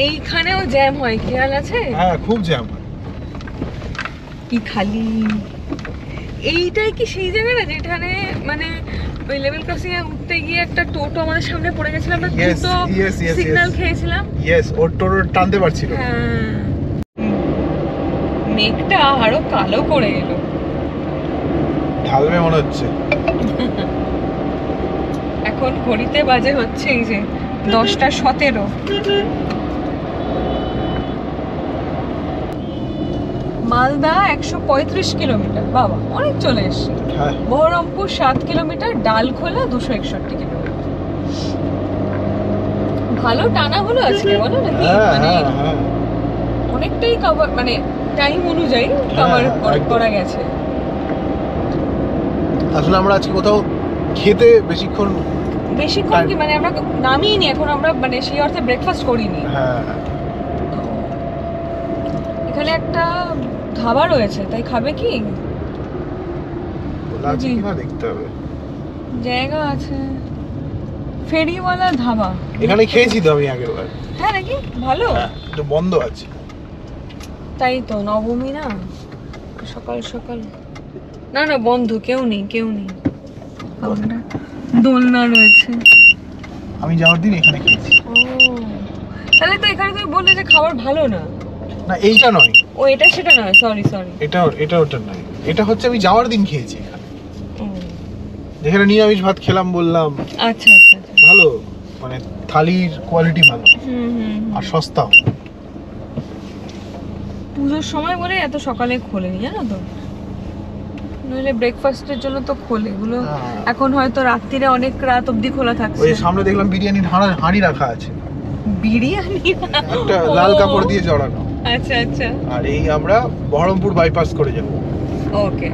এইখানেও জ্যাম হয়, খেয়াল আছে? হ্যাঁ খুব জ্যাম হয়। কি খালি এইটাই কি সেই জায়গাটা যেখানে মানে ওই লেভেল ক্রসিং এ উঠতে গিয়ে একটা টোটো আমাদের সামনে পড়ে গেছিল, আমরা দুটো সিগন্যাল খেয়েছিলাম। ইয়েস, ওর টোটো টানতে পারছিল। হ্যাঁ, মেঘটা আরো কালো করে এলো, ঢালবে মনে হচ্ছে। এখন ঘড়িতে বাজে হচ্ছে এই যে 10:17। মালদা 135 কিলোমিটার, বাবা অনেক চলে এসছে। হ্যাঁ বহরমপুর 7 কিলোমিটার, ডালখোলা 261 কিলোমিটার। ভালো টানা হলো আজকে, বলো নাকি? হ্যাঁ মানে হ্যাঁ হ্যাঁ অনেকটাই কভার, মানে টাইম অনুযায়ী কভার একদম। করা গেছে। আসলে আমরা আজকে কোথাও খেতে বেশিক্ষণ। বেশিক্ষণ কি মানে আমরা নামিনি এখন, আমরা মানে সেই অর্থে ব্রেকফাস্ট করিনি। হ্যাঁ তো এখানে একটা ধাবা রয়েছে, তাই খাবে কি? আছে কিনা দেখতে হবে। জায়গা আছে, ফেরিওয়ালা ধাবা। এখানে খেয়েছি তো আমি আগেরবার। হ্যাঁ নাকি? ভালো? হ্যাঁ, একটু বন্ধ আছে। তাই তো, নবমী না, সকাল সকাল। না না বন্ধ, কেউ নেই কেউ নেই। আমরা দোলনা রয়েছে। আমি যাওয়ার দিন এখানে খেয়েছি। ও তাহলে তো এখানে তুমি বললে যে খাবার ভালো না। না এইটা নয়, ও এটা সেটা নয়, সরি সরি। এটা ওটা নয়, এটা হচ্ছে আমি যাওয়ার দিন খেয়েছি এখানে, যেখানে নিরামিষ ভাত খেলাম বললাম। আচ্ছা আচ্ছা আচ্ছা। ভালো, মানে থালির কোয়ালিটি ভালো আর সস্তাও। পুজোর সময় বলে এত সকালে খোলেনি, জানো তো, নইলে ব্রেকফাস্টের জন্য তো খোলে এগুলো। এখন হয়তো রাত্রিরে অনেক রাত অবধি খোলা থাকছে। ওই সামনে দেখলাম বিরিয়ানির হাঁড়ি রাখা আছে, বিরিয়ানি একটা লাল কাপড় দিয়ে জড়ানো। আচ্ছা আচ্ছা। আর এই আমরা বহরমপুর বাইপাস করে যাব। ওকে।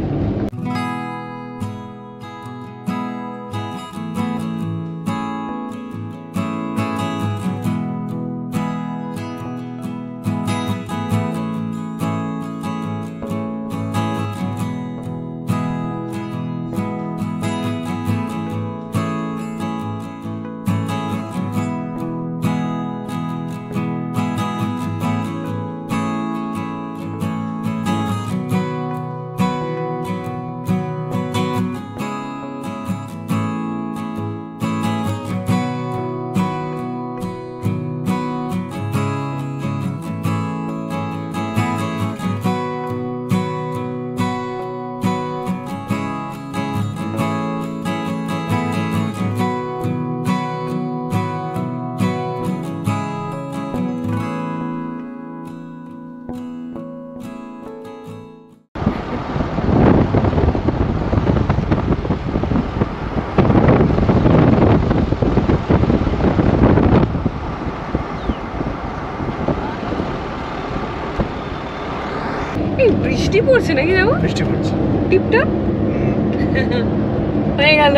এই বৃষ্টি পড়ছে নাকি? যাবো বৃষ্টি পড়ছে টিপটাপ হয়ে গেল।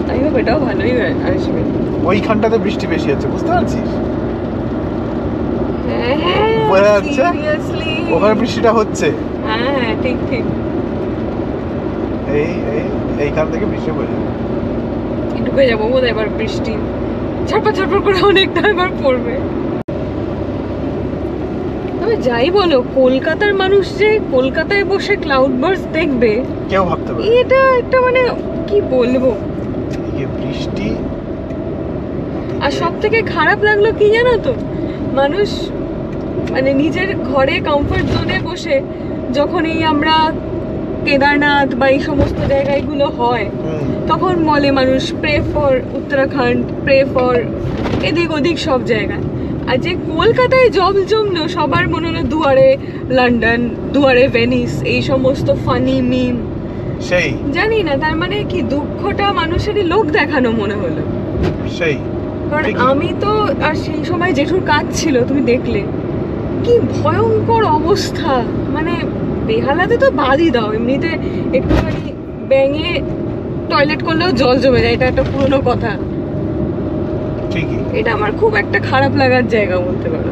তাই হোক, এটাও ভালোই আসবে। ওইখানটাতে বৃষ্টি বেশি আছে, বুঝতে পারছিস? হ্যাঁ বোঝা যাচ্ছে? সিরিয়াসলি ওখানে বৃষ্টিটা হচ্ছে। হ্যাঁ হ্যাঁ ঠিক ঠিক। এইখান থেকে বৃষ্টি পড়ে যাবে। ঢুকে যাবো বোধ হয় এবার, বৃষ্টি ছাপা ছাপা করে অনেকটা এবার পড়বে। তবে যাই বলো, কলকাতার মানুষ যে কলকাতায় বসে ক্লাউড বার্স্ট দেখবে, কেউ ভাবতে পারে এটা একটা মানে কি বলবো। এই বৃষ্টি। আর সব থেকে খারাপ লাগলো কি জানো তো, মানুষ মানে নিজের ঘরে কমফর্ট জোনে বসে যখন এই আমরা কেদারনাথ বা এই সমস্ত জায়গাগুলো হয়, তখন বলে মানুষ pray for Uttarakhand, pray for এদিক ওদিক সব জায়গায়। আর যে কলকাতায় জল জমলো, সবার মনে হলো দুয়ারে লন্ডন, দুয়ারে ভেনিস, এই সমস্ত ফানি মিম। সেই জানি না, তার মানে কি দুঃখটা মানুষেরই লোক দেখানো মনে হলো। সেই কারণ আমি তো, আর সেই সময় জেঠুর কাজ ছিল, তুমি দেখলে কি ভয়ঙ্কর অবস্থা। মানে বেহালাতে তো বাদই দাও, এমনিতে একটুখানি ব্যাঙে টয়লেট করলেও জল জমে যায়, এটা একটা পুরনো কথা। ঠিকই, এটা আমার খুব একটা খারাপ লাগার জায়গা বলতে পারো।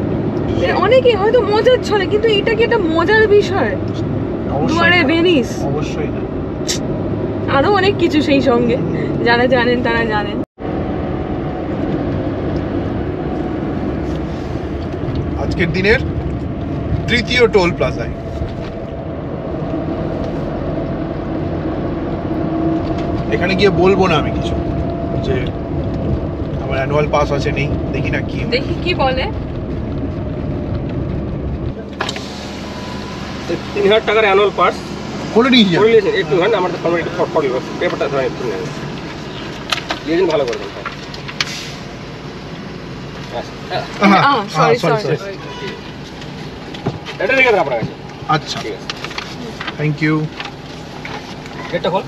অনেকে হয়তো মজার ছলে, কিন্তু এটা কি একটা মজার বিষয়? দুয়ারে ভেনিস, অবশ্যই না। আরো অনেক কিছু সেই সঙ্গে, যারা জানেন তারা জানেন। আজকের দিনের তৃতীয় টোল প্লাজায়। এখানে গিয়ে বলবো না আমি কিছু, যে আমার অ্যানুয়াল পাস আছে নেই, দেখি না কি দেখি কি বলে। 3000 টাকার অ্যানুয়াল পাস করে নিয়ে যাবে। করে নিয়েছেন একটু, হ্যাঁ আমার তো ফর্মালিটি ফর্মাল পেপারটা ধরে একটু নেন, দিয়েছেন ভালো করে দেন। সরি এটা রেখে দেন আপনার কাছে। আচ্ছা, ঠিক আছে, থ্যাংক ইউ। গেটটা খোল।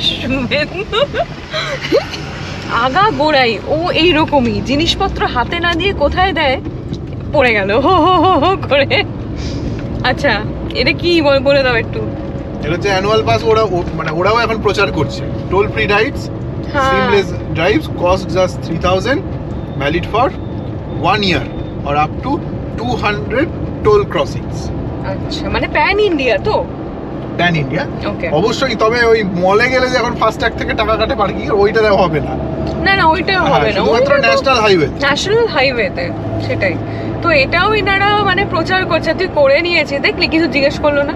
শুভেন্দু আগা গোড়াই ও এইরকমই, জিনিসপত্র হাতে না দিয়ে কোথায় দেয় পড়ে গেল হো হো হো হো করে। আচ্ছা এটা কি বলে দাও একটু। এটা হচ্ছে অ্যানুয়াল পাস, মানে ওরাও এখন প্রচার করছে। Toll free rides, seamless drives cost just 3000, valid for 1 year or up to 200 toll ক্রসিংস। আচ্ছা মানে প্যান ইন্ডিয়া তো? প্যান ইন্ডিয়া ওকে, অবশ্যই। তবে ওই মলে গেলে যে এখন ফাস্ট্যাগ থেকে টাকা কাটে পার্কিং, ওইটা দেওয়া হবে না। না না ওইটা হবে না, শুধুমাত্র ন্যাশনাল হাইওয়ে, ন্যাশনাল হাইওয়েতে। সেটাই তো, এটাও এনারা মানে প্রচার করছে। তুই করে নিয়েছিস দেখলি, কিছু জিজ্ঞেস করলো না।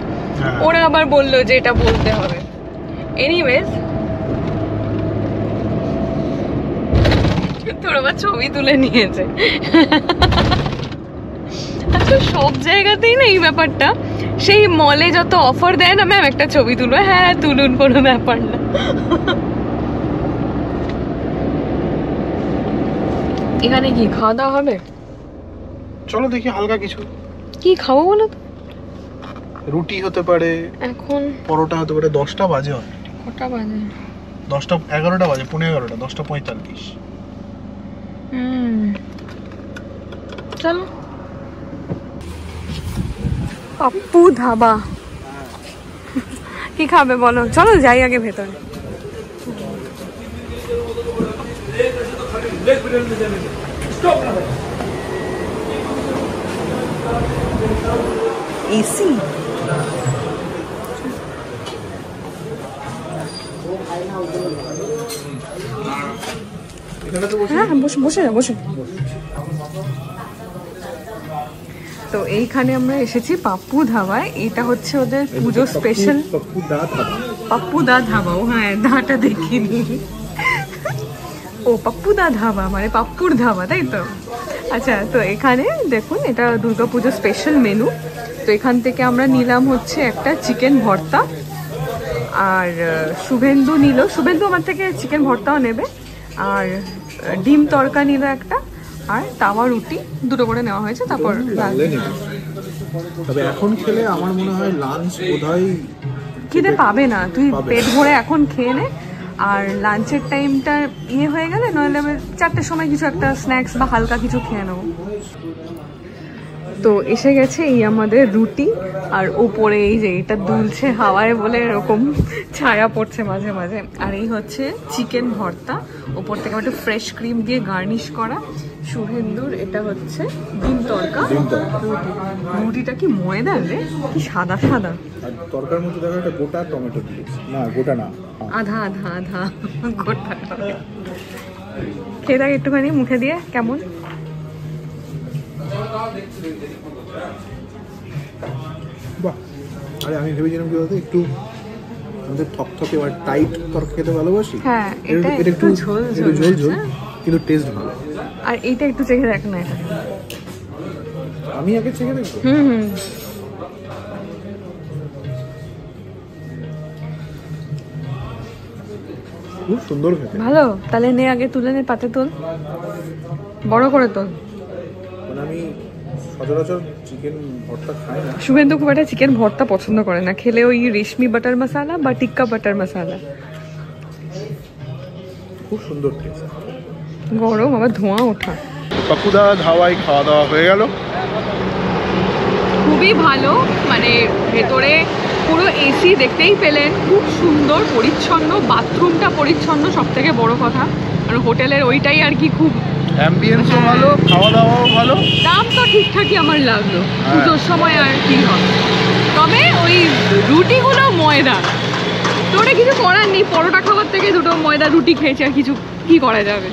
ওরা আবার বললো যে এটা বলতে হবে। এনিওয়েজ তোর আবার ছবি তুলে নিয়েছে। আচ্ছা সব জায়গাতেই না এই ব্যাপারটা, সেই মলে যত অফার দেয় না, ম্যাম একটা ছবি তুলবো, হ্যাঁ তুলুন, কোনো ব্যাপার না। এখানে কি খাওয়া দাওয়া হবে? চলো দেখি হালকা কিছু। কি খাবো বলো তো? রুটি হতে পারে, এখন পরোটা হতে পারে। 10টা বাজে, কটা বাজে? 10টা 11টা বাজে, 11:15, 10:45। চলো পাপ্পু ধাবা। কি খাবে বলো? চলো যাই আগে ভেতরে। এসি হ্যাঁ বসে যা, বসে। তো এইখানে আমরা এসেছি পাপ্পু ধাবায়। এটা হচ্ছে ওদের পুজো স্পেশাল। পাপ্পু দা ধাবা, ও হ্যাঁ দাটা দেখিনি। ও পাপ্পু দা ধাবা মানে পাপ্পুর ধাবা, তাই তো? আচ্ছা, তো এখানে দেখুন এটা দুর্গাপুজো স্পেশাল মেনু। তো এখান থেকে আমরা নিলাম হচ্ছে একটা চিকেন ভর্তা, আর শুভেন্দু নিল, শুভেন্দু আমার থেকে চিকেন ভর্তাও নেবে, আর ডিম তড়কা নিল একটা, আর তাওয়া রুটি দুটো করে নেওয়া হয়েছে। তারপর তবে এখন খেলে আমার মনে হয় লাঞ্চ বোধহয় খিদে পাবে না, তুই পেট ভরে এখন খেয়ে নে, আর লাঞ্চের টাইমটা ইয়ে হয়ে গেলে নইলে 4টের সময় কিছু একটা স্ন্যাক্স বা হালকা কিছু খেয়ে নেবো। তো এসে গেছে এই আমাদের রুটি, আর ওপরে এই যে এটা দুলছে হাওয়ায় বলে এরকম ছায়া পড়ছে মাঝে মাঝে। আর এই হচ্ছে চিকেন ভর্তা, ওপর থেকে একটু ফ্রেশ ক্রিম দিয়ে গার্নিশ করা। শুভেন্দুর এটা হচ্ছে ডিম তড়কা। রুটিটা কি ময়দার রে, কি সাদা সাদা। তরকার মধ্যে দেখো একটা গোটা টমেটো দিয়েছে, না গোটা না, আধা আধা আধা গোটা। খেয়ে দেখ একটুখানি মুখে দিয়ে কেমন। বাহ, আরে আমি ভেবেছিলাম কি বলতো, একটু আমাদের থকথকে বা টাইট তরকা খেতে ভালোবাসি। হ্যাঁ, এটা একটু ঝোল ঝোল, কিন্তু টেস্ট ভালো। আর এইটা একটু চেখে দেখ না, এটা আমি আগে চেখে দেখবো। খুব সুন্দর খেতে। ভালো, তাহলে নে আগে তুলে নে, পাতে তোল, বড় করে তোল। মানে আমি সচরাচর চিকেন ভর্তা খাই না। শুভেন্দু খুব একটা চিকেন ভর্তা পছন্দ করে না, খেলে ওই রেশমি বাটার মশালা বা টিক্কা বাটার মশালা। খুব সুন্দর টেস্ট, গরম আবার ধোঁয়া ওঠা। পাপ্পুদা ধাওয়ায় খাওয়া দাওয়া হয়ে গেল। খুবই ভালো, মানে ভেতরে পুরো এসি দেখতেই পেলেন, খুব সুন্দর পরিচ্ছন্ন, বাথরুমটা পরিচ্ছন্ন, সব থেকে বড় কথা। আর হোটেলের ওইটাই আর কি, খুব অ্যাম্বিয়েন্সও ভালো, খাওয়া দাওয়াও ভালো। দাম তো ঠিকঠাকই আমার লাগলো, পুজোর সময় আর কি হবে। তবে ওই রুটিগুলো ময়দা, তোরে কিছু করার নেই, পরোটা খাবার থেকে দুটো ময়দা রুটি খেয়েছি, আর কিছু কি করা যাবে।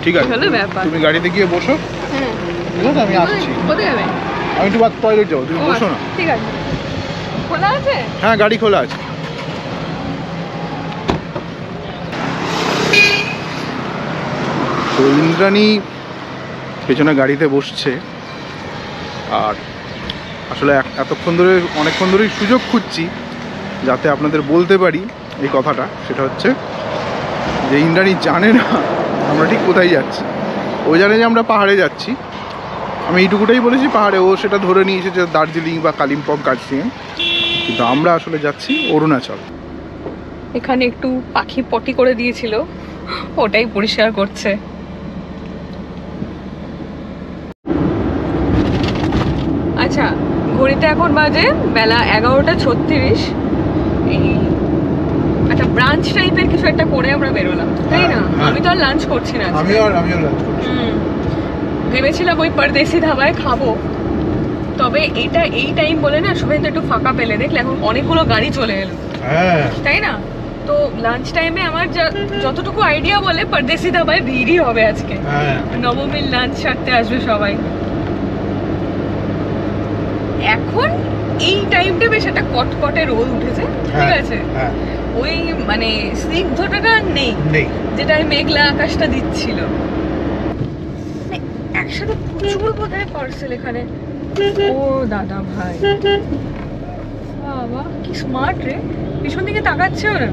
ঠিক আছে, হলো ব্যাপার। তুমি গাড়িতে গিয়ে বসো, হ্যাঁ, ঠিক আছে? আমি আসছি। কোথায় যাবে? আমি একটু বাদ টয়লেট যাবো, তুমি বসো না। ঠিক আছে, খোলা আছে? হ্যাঁ, গাড়ি খোলা আছে। তো ইন্দ্রাণী পেছনে গাড়িতে বসছে, আর আসলে এতক্ষণ ধরে অনেকক্ষণ ধরেই সুযোগ খুঁজছি যাতে আপনাদের বলতে পারি এই কথাটা। সেটা হচ্ছে যে ইন্দ্রাণী জানে না আমরা ঠিক কোথায় যাচ্ছি। ও জানে যে আমরা পাহাড়ে যাচ্ছি, আমি এইটুকুটাই বলেছি পাহাড়ে, ও সেটা ধরে নিয়ে এসেছে দার্জিলিং বা কালিম্পং দার্জিলিং, কিন্তু আমরা আসলে যাচ্ছি অরুণাচল। এখানে একটু পাখি পটি করে দিয়েছিল, ওটাই পরিষ্কার করছে। আচ্ছা, ঘড়িতে এখন বাজে বেলা 11:36। এই একটা ব্রাঞ্চ টাইপের কিছু একটা করে আমরা বেরোলাম, তাই না? হ্যাঁ। আমি তো আর লাঞ্চ করছি না আজকে। আমিও লাঞ্চ করছি। ভেবেছিলাম ওই পরদেশি ধাবায় খাবো, তবে এটা এই টাইম বলে না শুভেন্দু একটু ফাঁকা পেলে, দেখলে এখন অনেকগুলো গাড়ি চলে এলো, হ্যাঁ, তাই না? তো লাঞ্চ টাইমে আমার যতটুকু আইডিয়া বলে পরদেশি ধাবায় ভিড়ই হবে আজকে। হ্যাঁ, নবমীর লাঞ্চ সারতে আসবে সবাই। এখন এই টাইমটা বেশ একটা কটকটে রোদ উঠেছে, ঠিক আছে? হ্যাঁ, ওই মানে স্নিগ্ধতাটা আর নেই নেই। যেটা ওই মেঘলা আকাশটা দিচ্ছিল। মানে একসাথে প্রচুর বোধহয় পার্সেল এখানে। ও দাদা ভাই, বাবা কি স্মার্ট রে, পিছন দিকে তাকাচ্ছেও না,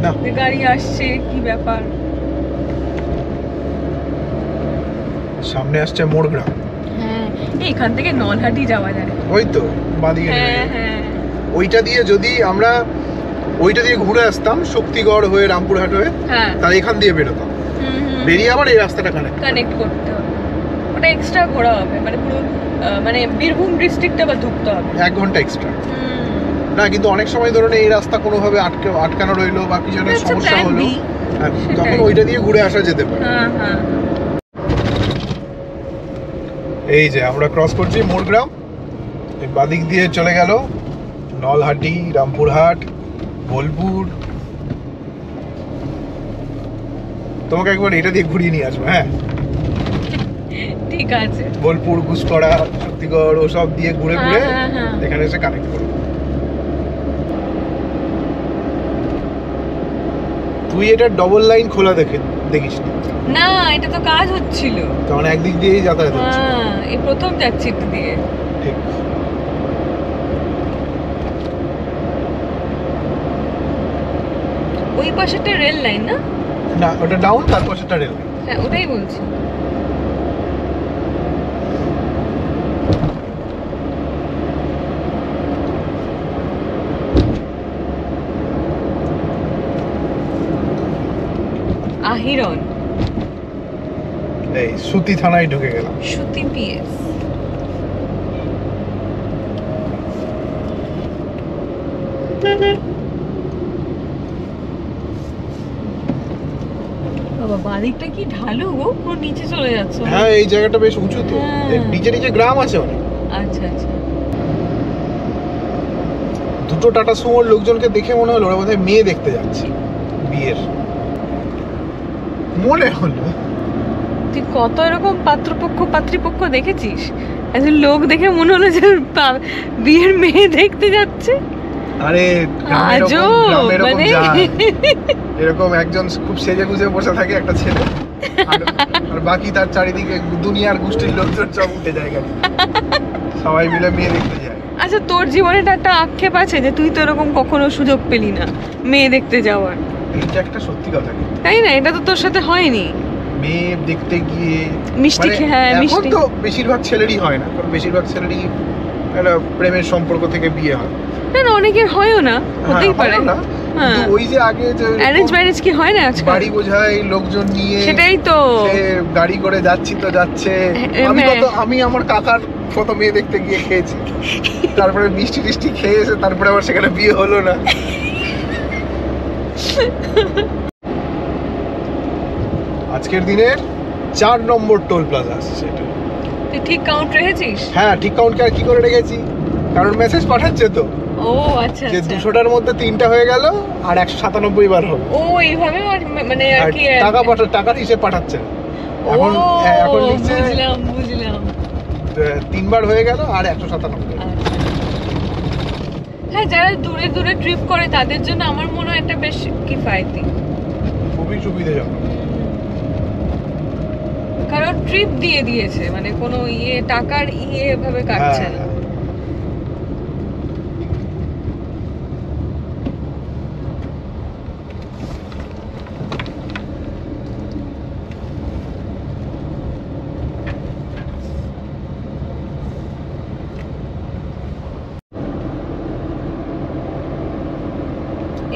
না, যে গাড়ি আসছে কি ব্যাপার। সামনে আসছে মোড়গ্রাম। হ্যাঁ, এখান থেকে নলহাটি যাওয়া যায়। ওই তো বাদিকে, হ্যাঁ হ্যাঁ, ওইটা দিয়ে যদি আমরা ওইটা দিয়ে ঘুরে আসতাম শক্তিগড় হয়ে রামপুরহাট হয়ে, হ্যাঁ তাহলে এখান দিয়ে বেরোতাম, বেরিয়ে আবার এই রাস্তাটা কানেক্ট করতে হবে। ওটা এক্সট্রা ঘোরা হবে, মানে পুরো মানে বীরভূম ডিস্ট্রিক্টটা বা ঢুকতে হবে 1 ঘন্টা এক্সট্রা। না, কিন্তু অনেক সময় ধরুন এই রাস্তা কোনোভাবে আটকানো রইলো বা কিছু একটা সমস্যা হলো, তখন ওইটা দিয়ে ঘুরে আসা যেতে পারে। হ্যাঁ হ্যাঁ, এই যে আমরা ক্রস করছি মোড়গ্রাম, এই বাদিক দিয়ে চলে গেল নলহাটি, রামপুরহাট, বোলপুর। তোমাকে একবার এটা দিয়ে ঘুরিয়ে নিয়ে আসবো। হ্যাঁ, ঠিক আছে। বোলপুর, গুসকরা, শক্তিগড় ওসব দিয়ে ঘুরে ঘুরে হ্যাঁ, হ্যাঁ। এখানে এসে কানেক্ট করবো। তুই এটা ডবল লাইন খোলা দেখিস না, এটা তো কাজ হচ্ছিল, তখন একদিক দিয়েই যাতায়াত হচ্ছে। হ্যাঁ এই প্রথম যাচ্ছি এটা দিয়ে। ঠিক, ওই পাশেটা রেল লাইন না? না ওটা ডাউন, তার পাশেটা রেল। হ্যাঁ ওটাই বলছি। আহিরন, এই সুতি থানায় ঢুকে গেলাম। সুতি পিএস। বাবা বাদিকটা কি ঢালু গো, পুরো নিচে চলে যাচ্ছে। হ্যাঁ, এই জায়গাটা বেশ উঁচু তো, হ্যাঁ। এর নিচে নিচে গ্রাম আছে অনেক। আচ্ছা আচ্ছা, দুটো টাটা সুমোর লোকজনকে দেখে মনে হলো ওরা বোধহয় মেয়ে দেখতে যাচ্ছে বিয়ের, মনে হলো। তুই কত এরকম পাত্রপক্ষ পাত্রীপক্ষ দেখেছিস? একজন লোক দেখে মনে হলো যে বিয়ের মেয়ে দেখতে যাচ্ছে। আরে আজও মানে এরকম একজন খুব সেজে গুজে বসে থাকে একটা ছেলে, আর বাকি তার চারিদিকে দুনিয়ার গোষ্ঠীর লোকজন সব উঠে যায় গাড়ি, সবাই মিলে মেয়ে দেখতে যায়। আচ্ছা, তোর জীবনে একটা আক্ষেপ আছে যে তুই তো এরকম কখনো সুযোগ পেলি না মেয়ে দেখতে যাওয়ার, এইটা একটা সত্যি কথা, কিন্তু তাই না? এটা তো তোর সাথে হয়নি। মেয়ে দেখতে গিয়ে মিষ্টি হ্যাঁ এখন মিষ্টি তো বেশিরভাগ ছেলেরই হয় না, কারণ বেশিরভাগ ছেলেরই একটা প্রেমের সম্পর্ক থেকে বিয়ে হয়। না না, অনেকের হয়ও না, হতেই পারে। হয়ও না, হ্যাঁ, কিন্তু ওই যে আগে যে অ্যারেঞ্জ ম্যারেজ কি হয় না আজকাল? বাড়ি বোঝাই লোকজন নিয়ে, সেটাই তো, সে গাড়ি করে যাচ্ছি তো যাচ্ছে। আমি আমার কাকার কত মেয়ে দেখতে গিয়ে খেয়েছি, তারপরে মিষ্টি টিষ্টি খেয়ে এসে তারপরে আবার সেখানে বিয়ে হলো না। আজকের দিনের 4 নম্বর টোল প্লাজা আসছে এটা। তুই ঠিক কাউন্ট রেখেছিস? হ্যাঁ, ঠিক কাউন্ট আর কি করে রেখেছি, কারণ মেসেজ পাঠাচ্ছে তো। ও ও আচ্ছা যে আচ্ছা 200টার মধ্যে 3টা হয়ে গেল আর 197 বার হবে। ও এইভাবে মানে আর আর কি টাকার হিসেব পাঠাচ্ছে না। ও এখন লিখছে বুঝলাম 3বার হয়ে গেল আর 197। হ্যাঁ, যারা দূরে দূরে ট্রিপ করে তাদের জন্য আমার মনে হয় এটা বেশ কিফায়তি, খুবই সুবিধাজনক। কারণ ট্রিপ দিয়ে দিয়েছে, মানে কোনো টাকার এভাবে কাটছে না।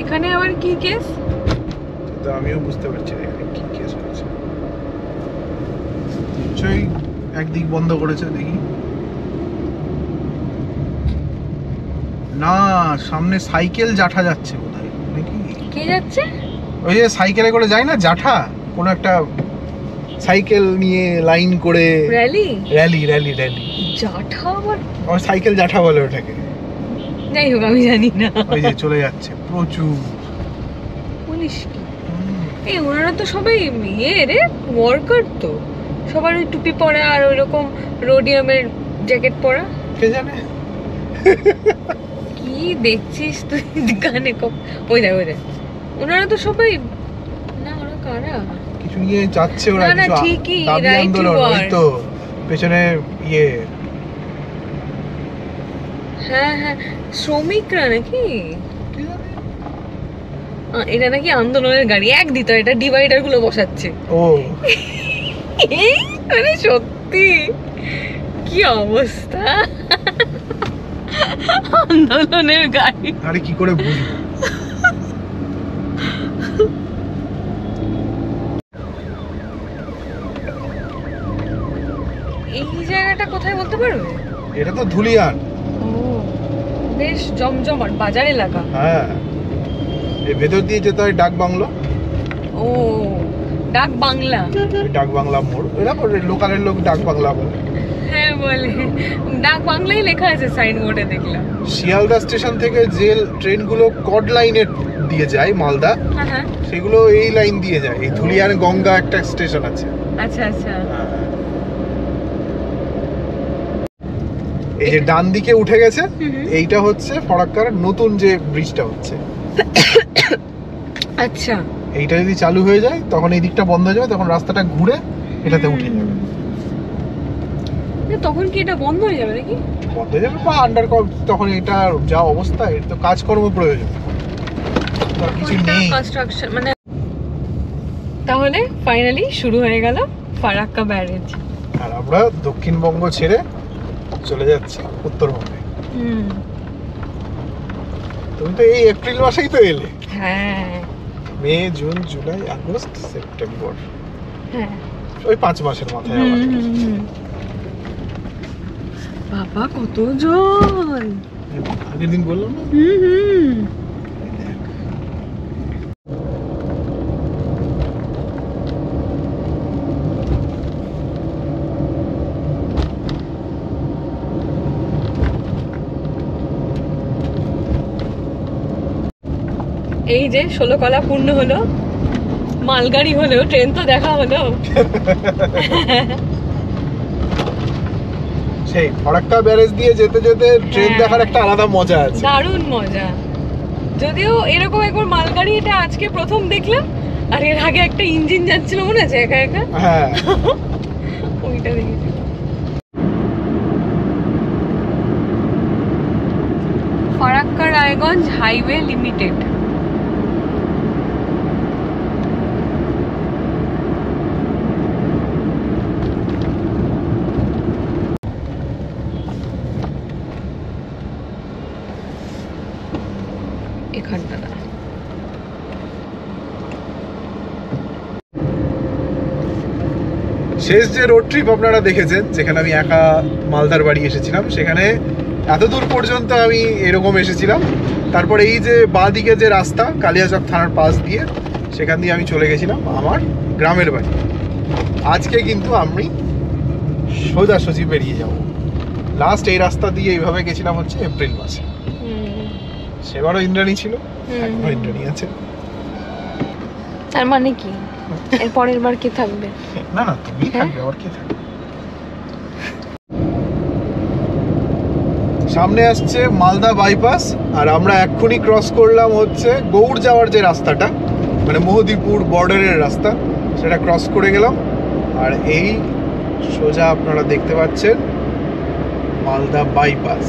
এখানে আবার কি কেস? তো আমিও বুঝতে পারছি না এখানে কি কেস হয়েছে। নিশ্চয়ই একদিক বন্ধ করেছে, দেখি। না, সামনে সাইকেল জাঠা যাচ্ছে বোধহয়, নাকি? কে যাচ্ছে? ওই যে সাইকেলে করে যায় না জাঠা, কোনো একটা সাইকেল নিয়ে লাইন করে র্যালি র্যালি জাঠা আবার? ওই সাইকেল জাঠা বলে ওটাকে। যাই হোক, আমি জানি না। ওই যে চলে যাচ্ছে প্রচুর পুলিশ কি? এই ওনারা তো সবাই রে ওয়ার্কার, তো সবার ওই টুপি পরা আর ওইরকম রোডিয়ামের জ্যাকেট পরা। কে জানে কি দেখছিস তুই গানে? ওই দেখ ওনারা তো সবাই, না ওরা কারা? কিছু নিয়ে যাচ্ছে ওরা, না, কিছু ঠিকই, দাবি right to আন্দোলন। ওই work। তো পেছনে হ্যাঁ শ্রমিকরা নাকি? এটা নাকি আন্দোলনের গাড়ি, এক দিত এটা ডিভাইডার গুলো বসাচ্ছে। ও মানে সত্যি কি অবস্থা, আন্দোলনের গাড়ি। আরে কি করে বুঝবো? এই জায়গাটা কোথায় বলতে পারবে? এটা তো ধুলিয়ান। ও বেশ জমজমাট বাজার এলাকা। হ্যাঁ, এই ভেতর দিয়ে যেতে হয় ডাক বাংলো। ও ডাক বাংলা, ডাক বাংলা মোড়, এরা লোকালের লোক ডাক বাংলা বলে। হ্যাঁ বলে, ডাক বাংলাই লেখা আছে সাইনবোর্ডে দেখলাম। শিয়ালদা স্টেশন থেকে যে ট্রেনগুলো কড লাইনে দিয়ে যায় মালদা, হ্যাঁ সেগুলো এই লাইন দিয়ে যায়। এই ধুলিয়ান গঙ্গা একটা স্টেশন আছে। আচ্ছা এই যে ডান দিকে উঠে গেছে, এইটা হচ্ছে ফরাক্কার নতুন যে ব্রিজটা হচ্ছে। আচ্ছা, এইটা যদি চালু হয়ে যায় তখন এই দিকটা বন্ধ হয়ে যাবে, তখন রাস্তাটা ঘুরে এটাতে উঠে যাবে। তখন কি এটা বন্ধ হয়ে যাবে নাকি? বন্ধ হয়ে যাবে বা আন্ডার, তখন এটা যা অবস্থা, এর তো কাজকর্ম প্রয়োজন, কিছু নেই কনস্ট্রাকশন মানে। তাহলে ফাইনালি শুরু হয়ে গেল ফারাক্কা ব্যারেজ। আর আমরা দক্ষিণবঙ্গ ছেড়ে চলে যাচ্ছি উত্তরবঙ্গে। তুমি তো এই এপ্রিল মাসেই তো এলে। হ্যাঁ, মে, জুন, জুলাই, আগস্ট, সেপ্টেম্বর, হ্যাঁ ওই 5 মাসের মাথায় আবার। বাবা কত জল! আগের দিন বললাম না। এই যে 16 কলা পূর্ণ হলো, মালগাড়ি হলেও ট্রেন তো দেখা হলো। সেই ফরাক্কা ব্যারেজ দিয়ে যেতে যেতে ট্রেন দেখার একটা আলাদা মজা আছে। দারুণ মজা। যদিও এরকম একবার মালগাড়ি এটা আজকে প্রথম দেখলাম, আর এর আগে একটা ইঞ্জিন যাচ্ছিল মনে আছে একা একা। হ্যাঁ, ওইটা দেখেছি। Farakka Raiganj highway limited. এখানটা না, শেষ যে রোড ট্রিপ আপনারা দেখেছেন, যেখানে আমি একা মালদার বাড়ি এসেছিলাম, সেখানে এত দূর পর্যন্ত আমি এরকম এসেছিলাম। তারপরে এই যে বাঁ দিকে যে রাস্তা কালিয়াচক থানার পাশ দিয়ে, সেখান দিয়ে আমি চলে গেছিলাম আমার গ্রামের বাড়ি। আজকে কিন্তু আমি সোজাসুজি বেরিয়ে যাব। লাস্ট এই রাস্তা দিয়ে এইভাবে গেছিলাম হচ্ছে এপ্রিল মাসে। সেবারও ইন্দ্রাণী ছিল, এখনো ইন্দ্রাণী আছে। তার মানে কি এর পরের বার কি থাকবে? না না, তুমি থাকবে, আবার কে থাকবে? সামনে আসছে মালদা বাইপাস, আর আমরা এক্ষুনি ক্রস করলাম হচ্ছে গৌড় যাওয়ার যে রাস্তাটা, মানে মোহদীপুর বর্ডারের রাস্তা, সেটা ক্রস করে গেলাম। আর এই সোজা আপনারা দেখতে পাচ্ছেন মালদা বাইপাস।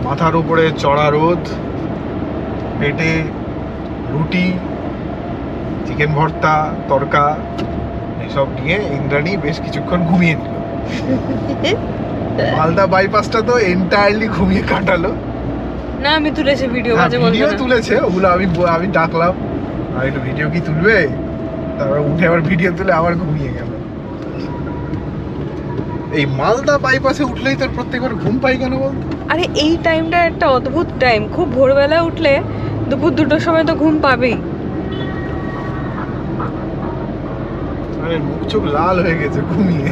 মাথার উপরে চড়া রোদ, পেটে রুটি, চিকেন ভর্তা, তরকা এসব নিয়ে ইন্দ্রাণী বেশ কিছুক্ষণ ঘুমিয়ে নিল। মালদা বাইপাসটা তো এন্টায়ারলি ঘুমিয়ে কাটালো। না আমি তুলেছি ভিডিও, কাজে বলবো ভিডিও না। তুলেছে, ওগুলো আমি ডাকলাম, আর একটু ভিডিও কি তুলবে, তারপর উঠে আবার ভিডিও তুলে আবার ঘুমিয়ে গেল। এই মালদা বাইপাসে উঠলেই তোর প্রত্যেকবার ঘুম পাই কেন বলতো? আরে এই টাইমটা একটা অদ্ভুত টাইম, খুব ভোরবেলা উঠলে দুপুর 2টোর সময় তো ঘুম পাবেই। আরে মুখ চোখ লাল হয়ে গেছে ঘুমিয়ে।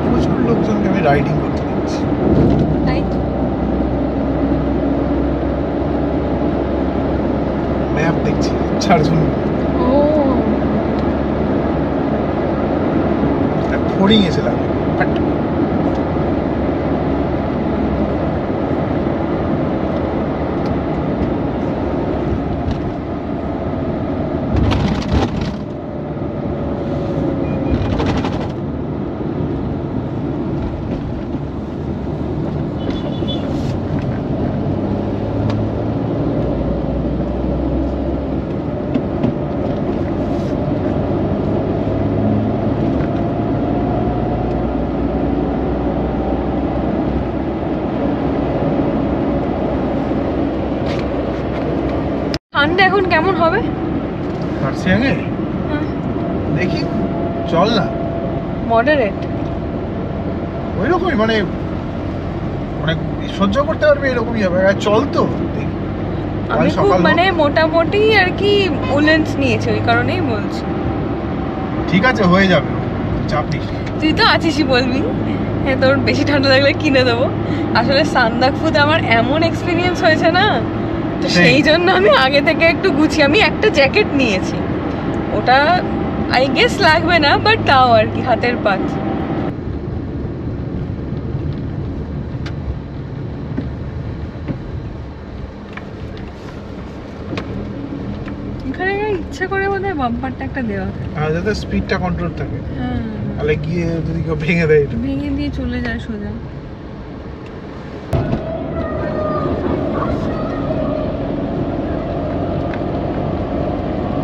প্রচুর লোকজনকে আমি রাইডিং করতে দেখছি। তাই তো। ম্যাপ দেখছি 4 জন। ও ফড়িং এসেছিলাম বাট ঠান্ডা এখন কেমন হবে? কার্সিয়াঙে দেখি, চল না। মডারেট। ওই রকমই মানে মানে সহ্য করতে পারবে এরকমই হবে। আর চল তো দেখি। আমি কাল খুব সকাল মানে মোটামুটি আর কি উলেন্স নিয়েছি, ওই কারণেই বলছি। ঠিক আছে, হয়ে যাবে, চাপ নিস না। তুই তো আছিসই, বলবি হ্যাঁ তোর বেশি ঠান্ডা লাগলে কিনে দেবো। আসলে সান্দাকফুতে আমার এমন এক্সপিরিয়েন্স হয়েছে না, তো সেই জন্য আমি আগে থেকে একটু গুছিয়ে আমি একটা জ্যাকেট নিয়েছি। ওটা আই গেস লাগবে না, বাট তাও আর কি হাতের পাঁচ। এখানে ইচ্ছা করে বোধহয় বাম্পারটা একটা দেওয়া থাকে। আর যাতে স্পিডটা কন্ট্রোল থাকে, হ্যাঁ তাহলে গিয়ে যদি কেউ ভেঙে দেয় এটা। ভেঙে দিয়ে চলে যায় সোজা।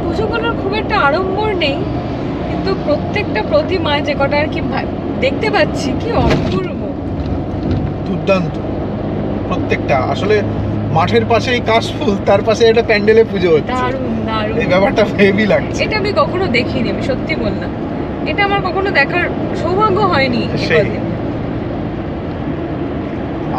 পুজোগুলোর খুব একটা আড়ম্বর নেই, কিন্তু প্রত্যেকটা প্রতিমা যে কটা আর কি দেখতে পাচ্ছি কি অপূর্ব। দুর্দান্ত প্রত্যেকটা। আসলে মাঠের পাশেই কাশফুল, তার পাশে একটা প্যান্ডেলে পুজো হচ্ছে। দারুণ দারুণ, এই ব্যাপারটা হেভি লাগছে। এটা আমি কখনো দেখিনি, আমি সত্যি বললাম, এটা আমার কখনো দেখার সৌভাগ্য হয়নি। সেই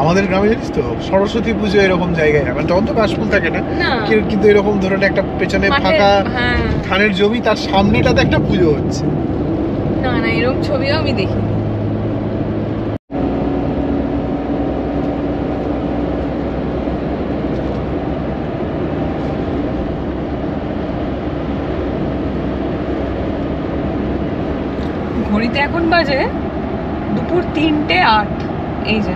আমাদের গ্রামে জানিস তো সরস্বতী পুজো এরকম জায়গায় হয়, মানে তখন তো কাশফুল থাকে না, না কিন্তু এরকম ধরনের একটা পেছনে মাঠের- ফাঁকা হ্যাঁ ধানের জমি, তার সামনেটাতে একটা পুজো হচ্ছে। না না এরকম ছবিও আমি দেখি। ঘড়িতে এখন বাজে দুপুর 3:08, এই যে।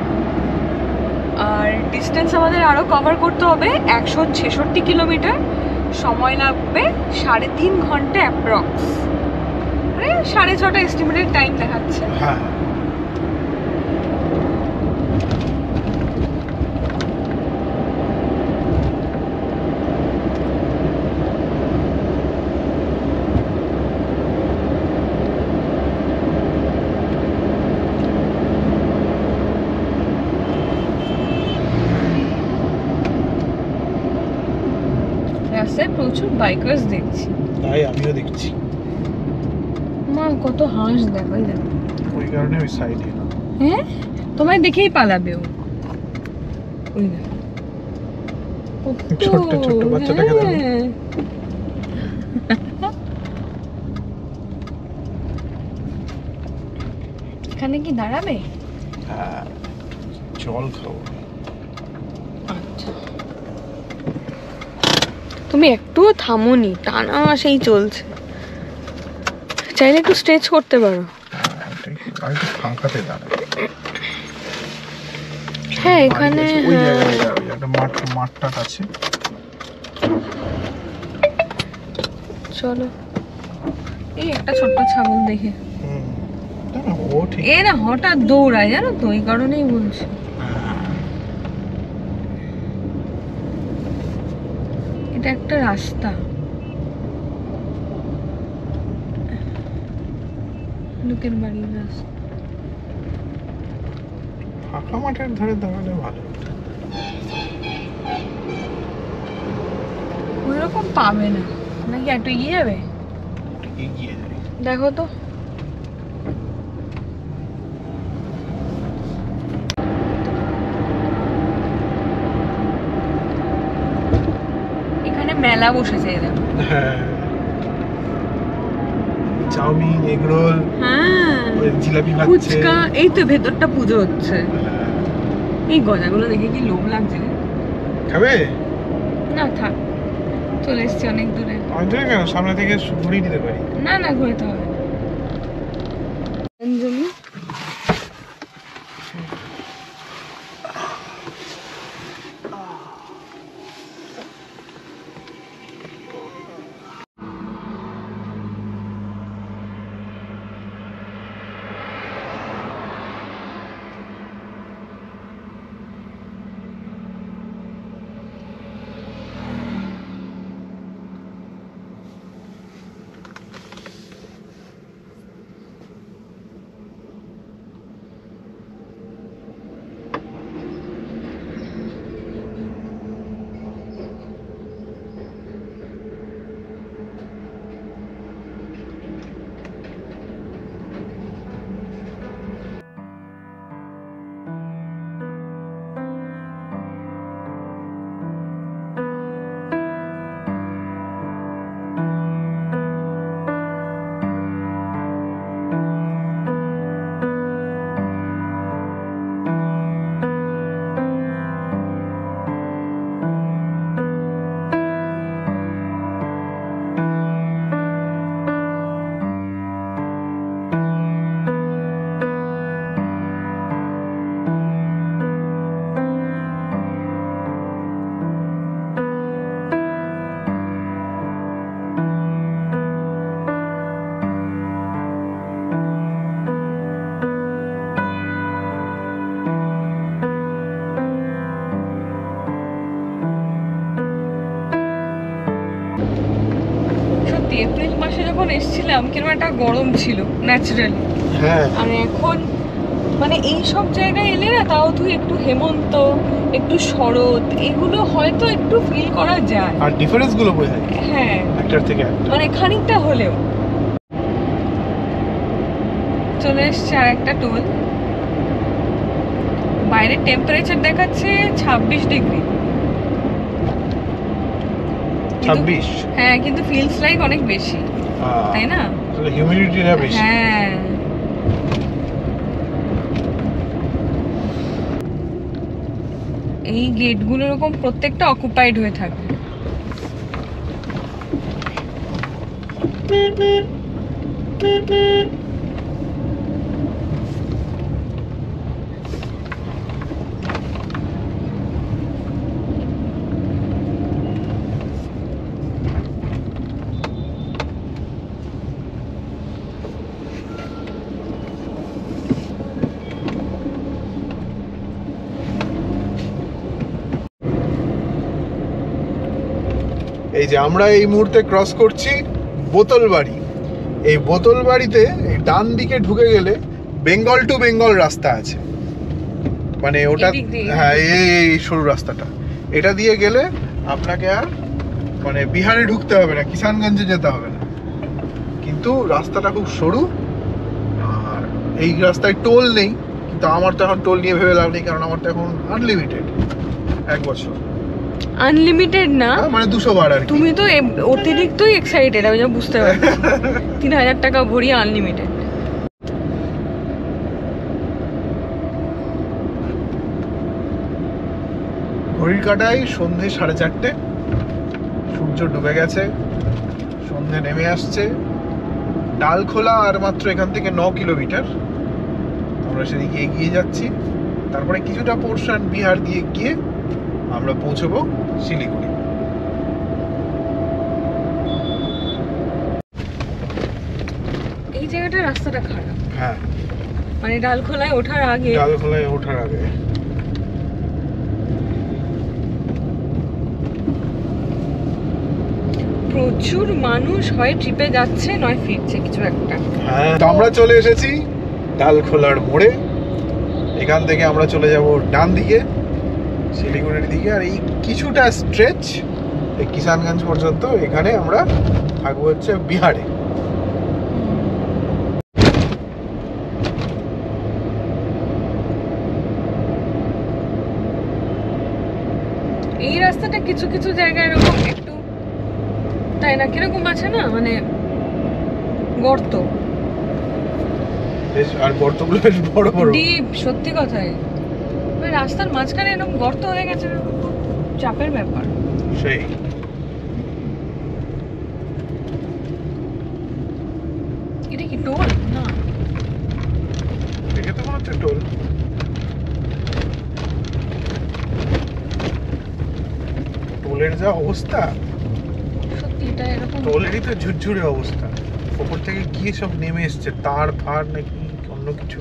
আর ডিস্টেন্স আমাদের আরো কভার করতে হবে 166 কিলোমিটার, সময় লাগবে 3.5 ঘন্টা অ্যাপ্রক্স, মানে 6:30 এস্টিমেটেড টাইম দেখাচ্ছে। হ্যাঁ রাস্তায় প্রচুর বাইকার্স দেখছি। তাই আমিও দেখছি, মা কত হাঁস দেখো, এই দেখো। ওই কারণে ওই সাইডে। হ্যাঁ, তোমায় দেখেই পালাবে ও। ওই দেখো কত, ছোট্ট ছোট্ট বাচ্চাটাকে দেখো। হ্যাঁ। এখানে কি দাঁড়াবে? হ্যাঁ, জল খাবো। আচ্ছা, তুমি একটুও থামোনি, টানা সেই চলছে। চাইলে একটু স্ট্রেচ করতে পারো। আর একটু ফাঁকাতে দাঁড়ায়। হ্যাঁ, এখানে ওই জায়গায় একটা মাঠটা আছে। চলো, এই একটা ছোট্ট ছাগল দেখে না, ও ঠিক। এ না হঠাৎ দৌড়ায়, জানো তো, এই কারণেই বলছি। এটা একটা রাস্তা, লোকের বাড়ির রাস্তা। ফাঁকা মাঠের ধারে দাঁড়ালে ভালো। ওইরকম পাবে না, নাকি একটু এগিয়ে যাবে? এগিয়ে যাই। দেখো তো, এখানে মেলা বসেছে, এই দেখো। হ্যাঁ, চাউমিন, এগ রোল, হ্যাঁ, ওই জিলাপি ভাজছে। ফুচকা, এই তো ভেতরটা পুজো হচ্ছে। হ্যাঁ। এই গজাগুলো দেখে কি লোভ লাগছে রে। খাবে? না থাক, চলে এসছি অনেক দূরে। অনেক কেন, সামনে থেকে ঘুরিয়ে দিতে পারি। না না, ঘুরতে হবে না। অঞ্জলি, সত্যি এপ্রিল মাসে যখন এসেছিলাম কিরকম একটা গরম ছিল ন্যাচারালি। হ্যাঁ, আর এখন মানে এই সব জায়গায় এলে না, তাও তুই একটু হেমন্ত, একটু শরৎ, এগুলো হয়তো একটু ফিল করা যায়। আর ডিফারেন্স গুলো বোঝা যায় হ্যাঁ, একটার থেকে একটা। মানে খানিকটা হলেও। চলে এসছে আর একটা টোল। বাইরে টেম্পারেচার দেখাচ্ছে 26 ডিগ্রি। 26। হ্যাঁ, কিন্তু ফিলস লাইক অনেক বেশি, তাই না? তাহলে হিউমিডিটিটা বেশি। হ্যাঁ, এই গেটগুলো এরকম প্রত্যেকটা অকুপাইড হয়ে থাকে। এই যে আমরা এই মুহূর্তে ক্রস করছি বোতল বাড়ি। এই বোতল বাড়িতে এই ডান দিকে ঢুকে গেলে বেঙ্গল টু বেঙ্গল রাস্তা আছে, মানে ওটা। এদিক দিয়ে? হ্যাঁ, এই সরু রাস্তাটা, এটা দিয়ে গেলে আপনাকে আর মানে বিহারে ঢুকতে হবে না, কিষানগঞ্জে যেতে হবে না, কিন্তু রাস্তাটা খুব সরু আর এই রাস্তায় টোল নেই। কিন্তু আমার তো এখন টোল নিয়ে ভেবে লাভ নেই, কারণ আমার তো এখন আনলিমিটেড 1 বছর। আনলিমিটেড না, মানে 200 বার আর কি। তুমি তো অতিরিক্তই এক্সাইটেড, আমি যা বুঝতে পারছি। 3000 টাকা ভরিয়ে আনলিমিটেড। ঘড়ির কাঁটায় সন্ধে 4:30, সূর্য ডুবে গেছে, সন্ধে নেমে আসছে। ডালখোলা আর মাত্র এখান থেকে 9 কিলোমিটার। আমরা সেদিকে এগিয়ে যাচ্ছি। তারপরে কিছুটা পোর্শন বিহার দিয়ে গিয়ে আমরা পৌঁছবো শিলিগুড়ি। এই জায়গাটা রাস্তাটা খারাপ, হ্যাঁ, মানে ডালখোলায় ওঠার আগে। ডালখোলায় ওঠার আগে প্রচুর মানুষ হয় ট্রিপে যাচ্ছে নয় ফিরছে কিছু একটা। হ্যাঁ, তো আমরা চলে এসেছি ডালখোলার মোড়ে। এখান থেকে আমরা চলে যাব ডান দিকে শিলিগুড়ির দিকে, আর এই কিছুটা স্ট্রেচ এই কিষানগঞ্জ পর্যন্ত। এখানে আমরা থাকবো হচ্ছে বিহারে। এই রাস্তাটা কিছু কিছু জায়গায় এরকম একটু, তাই না, কিরকম আছে না, মানে গর্ত, বেশ, আর গর্তগুলো বেশ বড় বড়, ডিপ। সত্যি কথাই, মানে রাস্তার মাঝখানে এরকম গর্ত হয়ে গেছে, খুব চাপের ব্যাপার। সেই এটা কি টোল? না, দেখে তো মনে হচ্ছে টোল। টোলের যা অবস্থা, সত্যি এটা এরকম। টোলেরই তো ঝুরঝুরে অবস্থা। ওপর থেকে কি সব নেমে এসছে, তার ফার নাকি অন্য কিছু।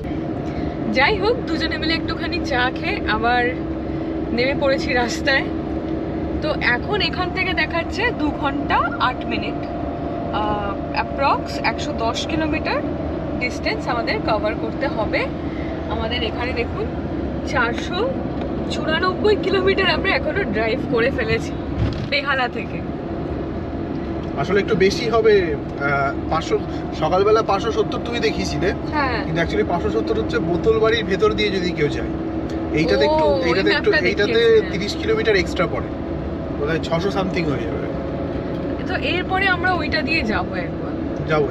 যাই হোক, দুজনে মিলে একটুখানি চা খেয়ে আবার নেমে পড়েছি রাস্তায়। তো এখন এখান থেকে দেখাচ্ছে 2 ঘন্টা 8 মিনিট, অ্যাপ্রক্স 110 কিলোমিটার ডিস্টেন্স আমাদের কভার করতে হবে। আমাদের এখানে দেখুন 494 কিলোমিটার আমরা এখনো ড্রাইভ করে ফেলেছি বেহালা থেকে। আসলে একটু বেশি হবে। 500 সকালবেলা 570 তুমি দেখিয়েছিলে, হ্যাঁ, কিন্তু অ্যাকচুয়ালি 570 হচ্ছে বোতল বাড়ির ভেতর দিয়ে যদি কেউ যায়। এইটাতে একটু ও, ওই ম্যাপটা এইটাতে দেখিয়েছে। 30 কিলোমিটার এক্সট্রা পড়ে, বোধহয় 600 সামথিং হয়ে যাবে। তো এরপরে আমরা ওইটা দিয়ে যাবো একবার। যাবো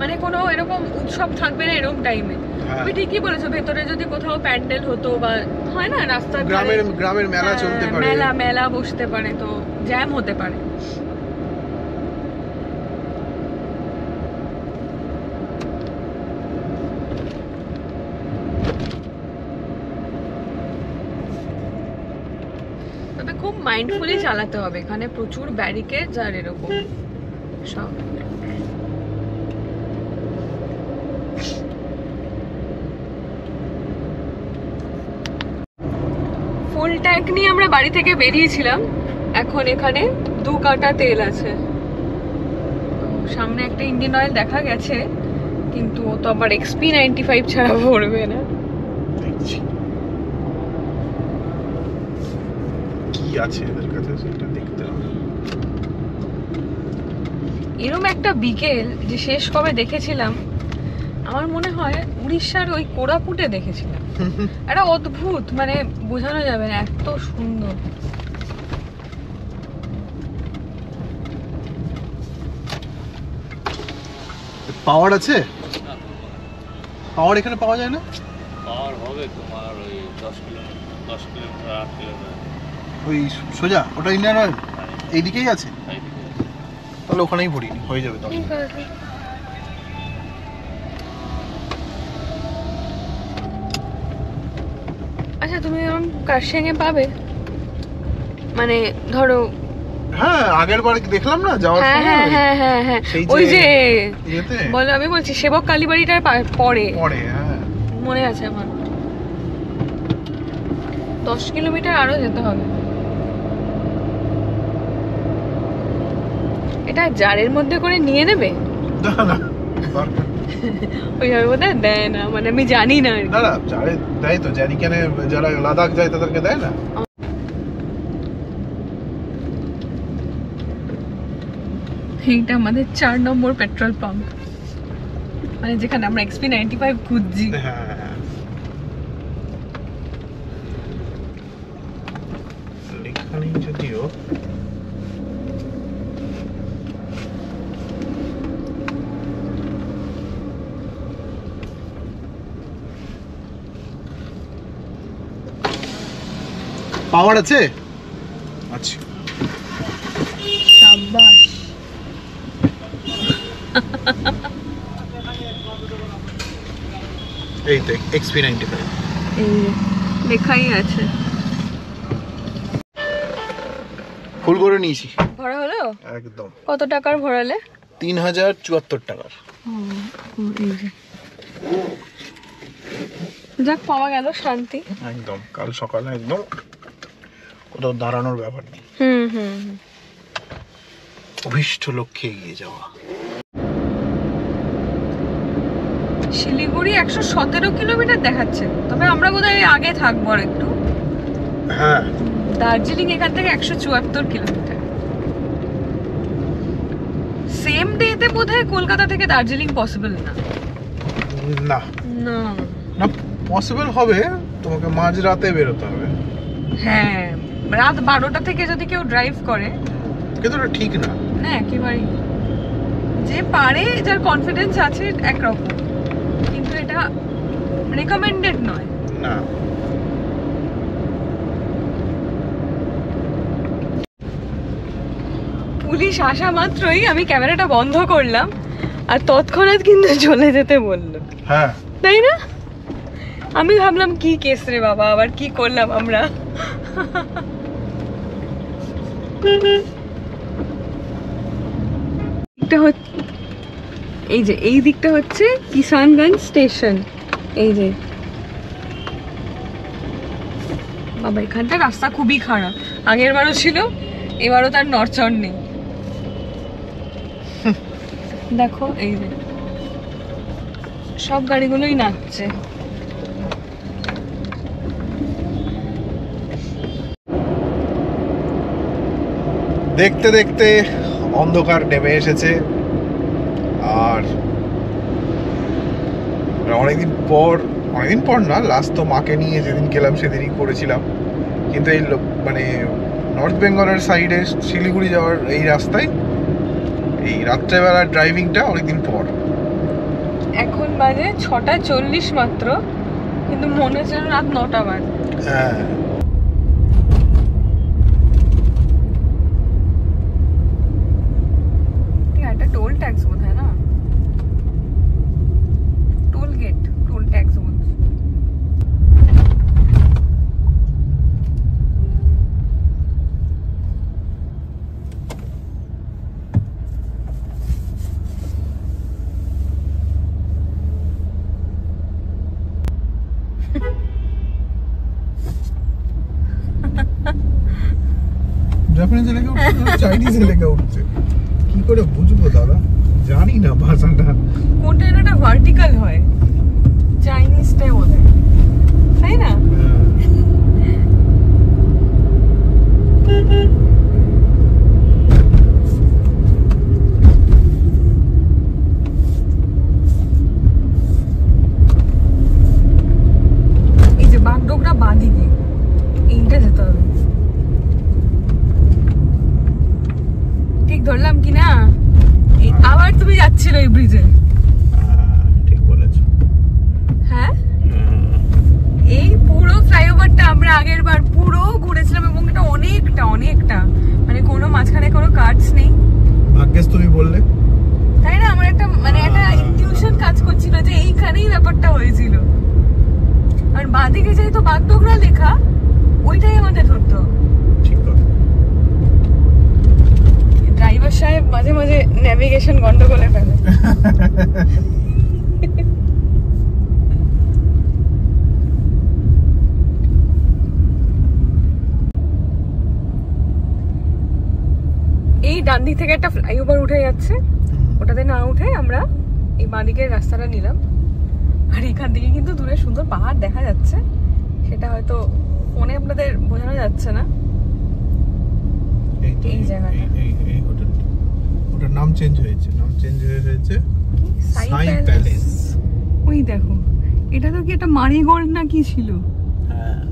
মানে কোনো এরকম উৎসব থাকবে না এরকম টাইমে। হ্যাঁ, তুমি ঠিকই বলেছো, ভেতরে যদি কোথাও প্যান্ডেল হতো বা হয় না রাস্তার গ্রামের মেলা চলতে পারে, মেলা বসতে পারে, তো জ্যাম হতে পারে। তবে খুব মাইন্ডফুলি চালাতে হবে, এখানে প্রচুর ব্যারিকেডস আর এরকম সব। ফুল ট্যাঙ্ক নিয়ে আমরা বাড়ি থেকে বেরিয়েছিলাম। এখন এখানে 2 কাটা তেল আছে। সামনে একটা ইন্ডিয়ান অয়েল দেখা গেছে, কিন্তু ও তো আবার XP 95 ছাড়া ভরবে না। দেখছি কি আছে এদের কাছে সেটা দেখতে হবে। এরম একটা বিকেল যে শেষ কবে দেখেছিলাম, আমার মনে হয় উড়িষ্যার ওই কোরাপুটে দেখেছিলাম। একটা অদ্ভুত, মানে বোঝানো যাবে না, এত সুন্দর। পাওয়ার আছে? পাওয়ার এখানে পাওয়া যায় না? পাওয়ার হবে তোমার ওই 10 কিলোমিটার 8 কিলোমিটার ওই সোজা ওটা ইন্ডিয়ান অয়েল এইদিকেই আছে, সাইডে। তাহলে ওখানেই ভরিনি, হয়ে যাবে তখন। ঠিক আছে। আচ্ছা, তুমি এরকম কার্শিয়াংয়ে পাবে, মানে ধরো। হ্যাঁ, আগের বার দেখলাম না যাওয়ার হ্যাঁ হ্যাঁ সময় হ্যাঁ হ্যাঁ হ্যাঁ, সেই ওই যে ইয়েতে বলো, আমি বলছি সেবক কালীবাড়িটার পরে পরে। হ্যাঁ, মনে আছে আমার। 10 কিলোমিটার আরো যেতে হবে। এটা জারের মধ্যে করে নিয়ে নেবে, না না দরকার ওইভাবে বোধহয় দেয় না, মানে আমি জানি না আর কি। না না, যারে দেয় তো, জারিকানে যারা লাদাখ যায় তাদেরকে দেয় না। এইটা আমাদের 4 নম্বর পেট্রোল পাম্প, মানে যেখানে আমরা XP95 খুঁজছি। হ্যাঁ, এখানেই যদিও পাওয়ার আছে। আচ্ছা, সাবাস। এই তো XP95 এই লেখাই আছে। ফুল করে নিয়েছি ভরা হলো? একদম। কত টাকার ভরালে? 3074 টাকার। এই যে যাক, পাওয়া গেল, শান্তি। একদম কাল সকালে একদম কোথাও দাঁড়ানোর ব্যাপার নেই, হুম হুম। অভিষ্ট লক্ষ্যে এগিয়ে যাওয়া। শিলিগুড়ি 117 কিলোমিটার দেখাচ্ছে, তবে আমরা বোধহয় আগে থাকবো আর একটু। হ্যাঁ, দার্জিলিং এখান থেকে 174 কিলোমিটার। সেম ডেতে বোধহয় কলকাতা থেকে দার্জিলিং পসিবল না। না না, না পসিবল হবে, তোমাকে মাঝ রাতে বেরোতে হবে। হ্যাঁ, রাত 12টা থেকে যদি কেউ ড্রাইভ করে, কিন্তু এটা ঠিক না। না একেবারেই, যে পারে, যার কনফিডেন্স আছে একরকম, কিন্তু এটা রেকমেন্ডেড নয়। না, পুলিশ আসা মাত্রই আমি ক্যামেরাটা বন্ধ করলাম, আর তৎক্ষণাৎ কিন্তু চলে যেতে বললো। হ্যাঁ, তাই না? আমি ভাবলাম কি কেস রে বাবা, আবার কি করলাম আমরা। এই যে এই দিকটা হচ্ছে কিষানগঞ্জ স্টেশন। এই যে বাবা, এখানটা রাস্তা খুবই খারাপ, আগের বারও ছিল, এবারও তার নড়চড় নেই। দেখো এই যে সব গাড়িগুলোই নাচছে। দেখতে দেখতে অন্ধকার নেমে এসেছে, আর অনেকদিন পর না, লাস্ট তো মাকে নিয়ে যেদিন গেলাম সেদিনই করেছিলাম, কিন্তু এই মানে নর্থ বেঙ্গলের সাইডে শিলিগুড়ি যাওয়ার এই রাস্তায় এই রাত্রেবেলার ড্রাইভিংটা অনেকদিন পর। এখন বাজে 6:40 মাত্র, কিন্তু মনে হচ্ছে যেন রাত 9টা বাজে। হ্যাঁ, একটা টোল ট্যাক্স বোধ হয়, না টোল গেট, টোল ট্যাক্স বলছে। জাপানিজে লেখা উঠছে, চাইনিজে লেখা উঠছে, কি করে বুঝবো দাদা, জানি না ভাষাটা। কোনটা যেন একটা ভার্টিক্যাল হয়, চাইনিজটাই বোধ হয়, তাই না? এই যে বাগডোগরা বাঁদিকে, এইটা যেতে হবে। ঠিক ধরলাম কি না? আবার তুমি যাচ্ছিল এই ব্রিজে। ঠিক বলেছ। হ্যাঁ, এই পুরো ফ্লাইওভারটা আমরা আগের বার পুরো ঘুরেছিলাম, এবং এটা অনেকটা মানে কোনো মাঝখানে কোনো কাটস নেই। ভাগ্যেস তুমি বললে, তাই না? আমার একটা মানে একটা ইনটিউশন কাজ করছিল যে এইখানেই ব্যাপারটা হয়েছিল। আর বাঁদিকে যেহেতু বাগডোগরা লেখা, ওইটাই আমাদের ধরতো। ঠিক কথা। ড্রাইভার সাহেব মাঝে মাঝে নেভিগেশন গন্ডগোলে ফেলে। এই ডান দিক থেকে একটা ফ্লাইওভার উঠে যাচ্ছে, ওটাতে না উঠে আমরা এই বাঁদিকের রাস্তাটা নিলাম। আর এখান থেকে কিন্তু দূরে সুন্দর পাহাড় দেখা যাচ্ছে, সেটা হয়তো ফোনে আপনাদের বোঝানো যাচ্ছে না। এই জায়গাটা ওটার নাম চেঞ্জ হয়েছে, হয়েছে সাই সাই প্যালেস। প্যালেস। ওই দেখো, এটা তো কি একটা মারিগোল্ড না কি ছিল? হ্যাঁ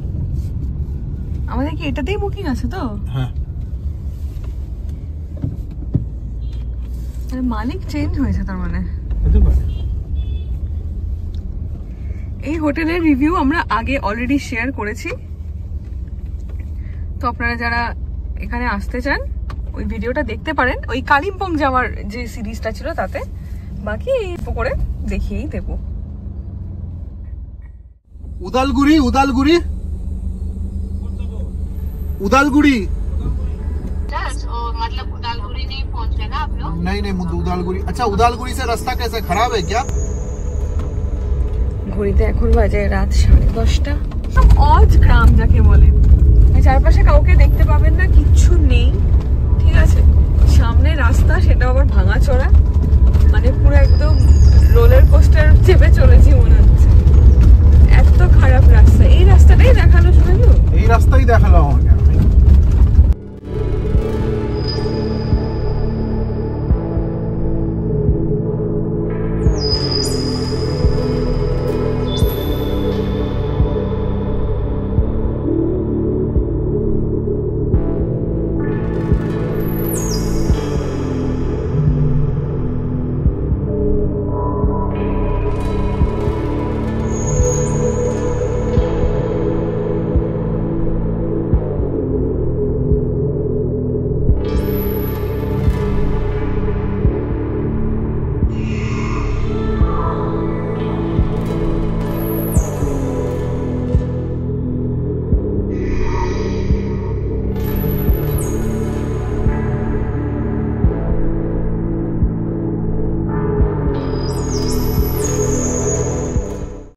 আমাদের কি এটাতেই বুকিং আছে তো? হ্যাঁ। মানে মালিক চেঞ্জ হয়েছে তার মানে। হতে পারে। এই হোটেলের রিভিউ আমরা আগে অলরেডি শেয়ার করেছি, তো আপনারা যারা এখানে আসতে চান ওই ভিডিওটা দেখতে পারেন, ওই কালিম্পং যাওয়ার যে সিরিজটা ছিল তাতে। বাকি এই করে দেখিয়েই দেবো। उदालगुड़ी उदालगुड़ी उदालगुड़ी मतलब उदालगुड़ी नहीं पहुंच रहे ना आप लोग? नहीं नहीं उदालगुड़ी। अच्छा उदालगुड़ी से रास्ता कैसे खराब है क्या? ঘড়িতে এখন বাজে রাত 10:30। অজ গ্রাম যাকে বলে, চারপাশে কাউকে দেখতে পাবেন না, কিচ্ছু নেই, ঠিক আছে। সামনে রাস্তা, সেটা আবার ভাঙাচোরা, মানে পুরো একদম রোলার কোস্টার চেপে চলেছি মনে হচ্ছে, এত